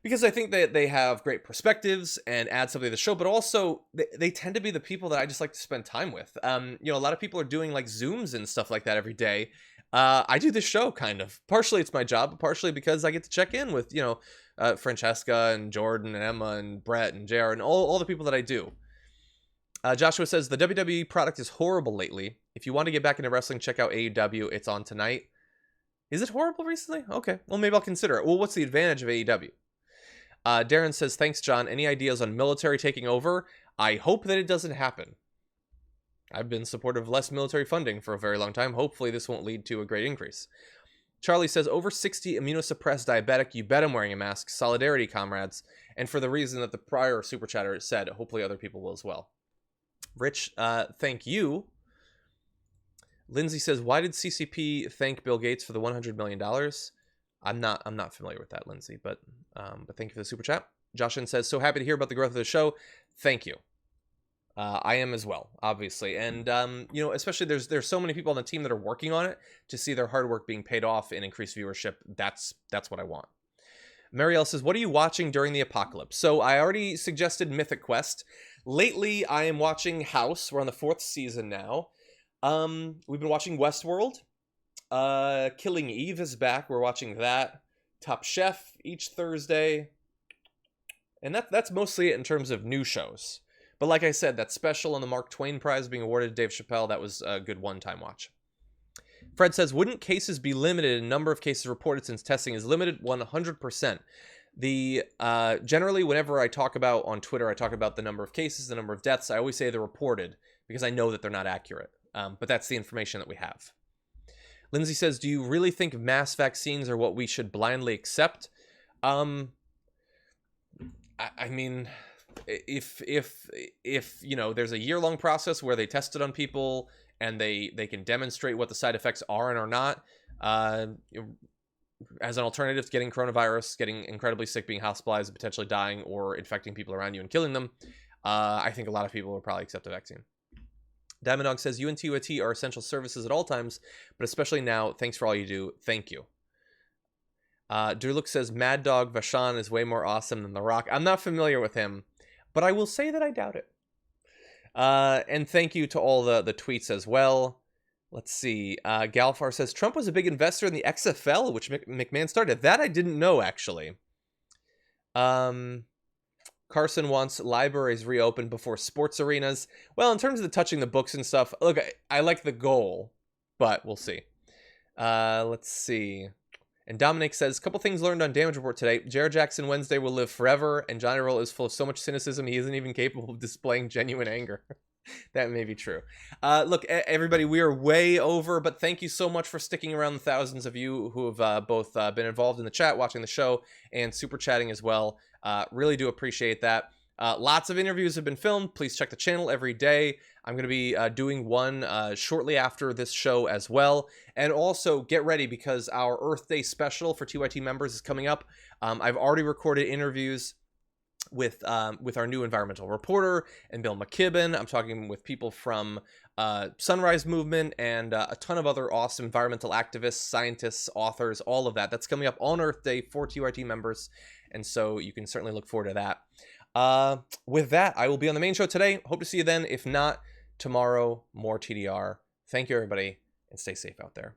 Speaker 1: because I think that they have great perspectives and add something to the show, but also they tend to be the people that I just like to spend time with. A lot of people are doing like Zooms and stuff like that every day. I do this show kind of. Partially it's my job, but partially because I get to check in with, Francesca and Jordan and Emma and Brett and JR and all the people that I do. Joshua says, the WWE product is horrible lately. If you want to get back into wrestling, check out AEW. It's on tonight. Is it horrible recently? Okay, well, maybe I'll consider it. Well, what's the advantage of AEW? Darren says, thanks, John. Any ideas on military taking over? I hope that it doesn't happen. I've been supportive of less military funding for a very long time. Hopefully this won't lead to a great increase. Charlie says, over 60 immunosuppressed diabetic. You bet I'm wearing a mask. Solidarity, comrades. And for the reason that the prior super chatter said, hopefully other people will as well. Rich, thank you. Lindsay says, why did CCP thank Bill Gates for the $100 million? I'm not familiar with that, Lindsay, but thank you for the super chat. Joshin says, so happy to hear about the growth of the show. Thank you. I am as well, obviously. And, especially there's so many people on the team that are working on it to see their hard work being paid off and increased viewership. That's what I want. Marielle says, what are you watching during the apocalypse? So I already suggested Mythic Quest. Lately, I am watching House. We're on the 4th season now. We've been watching Westworld. Killing Eve is back. We're watching that. Top Chef each Thursday. And that's mostly it in terms of new shows. But like I said, that special on the Mark Twain Prize being awarded to Dave Chappelle, that was a good one-time watch. Fred says, wouldn't cases be limited in number of cases reported since testing is limited? 100%. Generally, whenever I talk about on Twitter, I talk about the number of cases, the number of deaths. I always say they're reported because I know that they're not accurate. But that's the information that we have. Lindsay says, do you really think mass vaccines are what we should blindly accept? I mean, if there's a year-long process where they test it on people and they can demonstrate what the side effects are and are not, as an alternative to getting coronavirus, getting incredibly sick, being hospitalized, and potentially dying or infecting people around you and killing them, I think a lot of people will probably accept a vaccine. Diamond Dog says, UNT are essential services at all times, but especially now. Thanks for all you do. Thank you. Durlook says, Mad Dog Vachon is way more awesome than The Rock. I'm not familiar with him, but I will say that I doubt it. And thank you to all the tweets as well. Let's see. Galfar says, Trump was a big investor in the XFL, which McMahon started. That I didn't know, actually. Carson wants libraries reopened before sports arenas. Well, in terms of the touching the books and stuff, look, I like the goal, but we'll see. Let's see. And Dominic says, couple things learned on Damage Report today. Jared Jackson Wednesday will live forever, and Johnny Roll is full of so much cynicism he isn't even capable of displaying genuine anger. That may be true. Look, everybody, we are way over, but thank you so much for sticking around, the thousands of you who have both been involved in the chat, watching the show, and super chatting as well. Really do appreciate that. Lots of interviews have been filmed. Please check the channel every day. I'm going to be doing one shortly after this show as well. And also get ready because our Earth Day special for TYT members is coming up. I've already recorded interviews with our new environmental reporter and Bill McKibben. I'm talking with people from Sunrise Movement and a ton of other awesome environmental activists, scientists, authors, all of that. That's coming up on Earth Day for TYT members, and so you can certainly look forward to that. With that, I will be on the main show today. Hope to see you then. If not, tomorrow, more TDR. Thank you, everybody, and stay safe out there.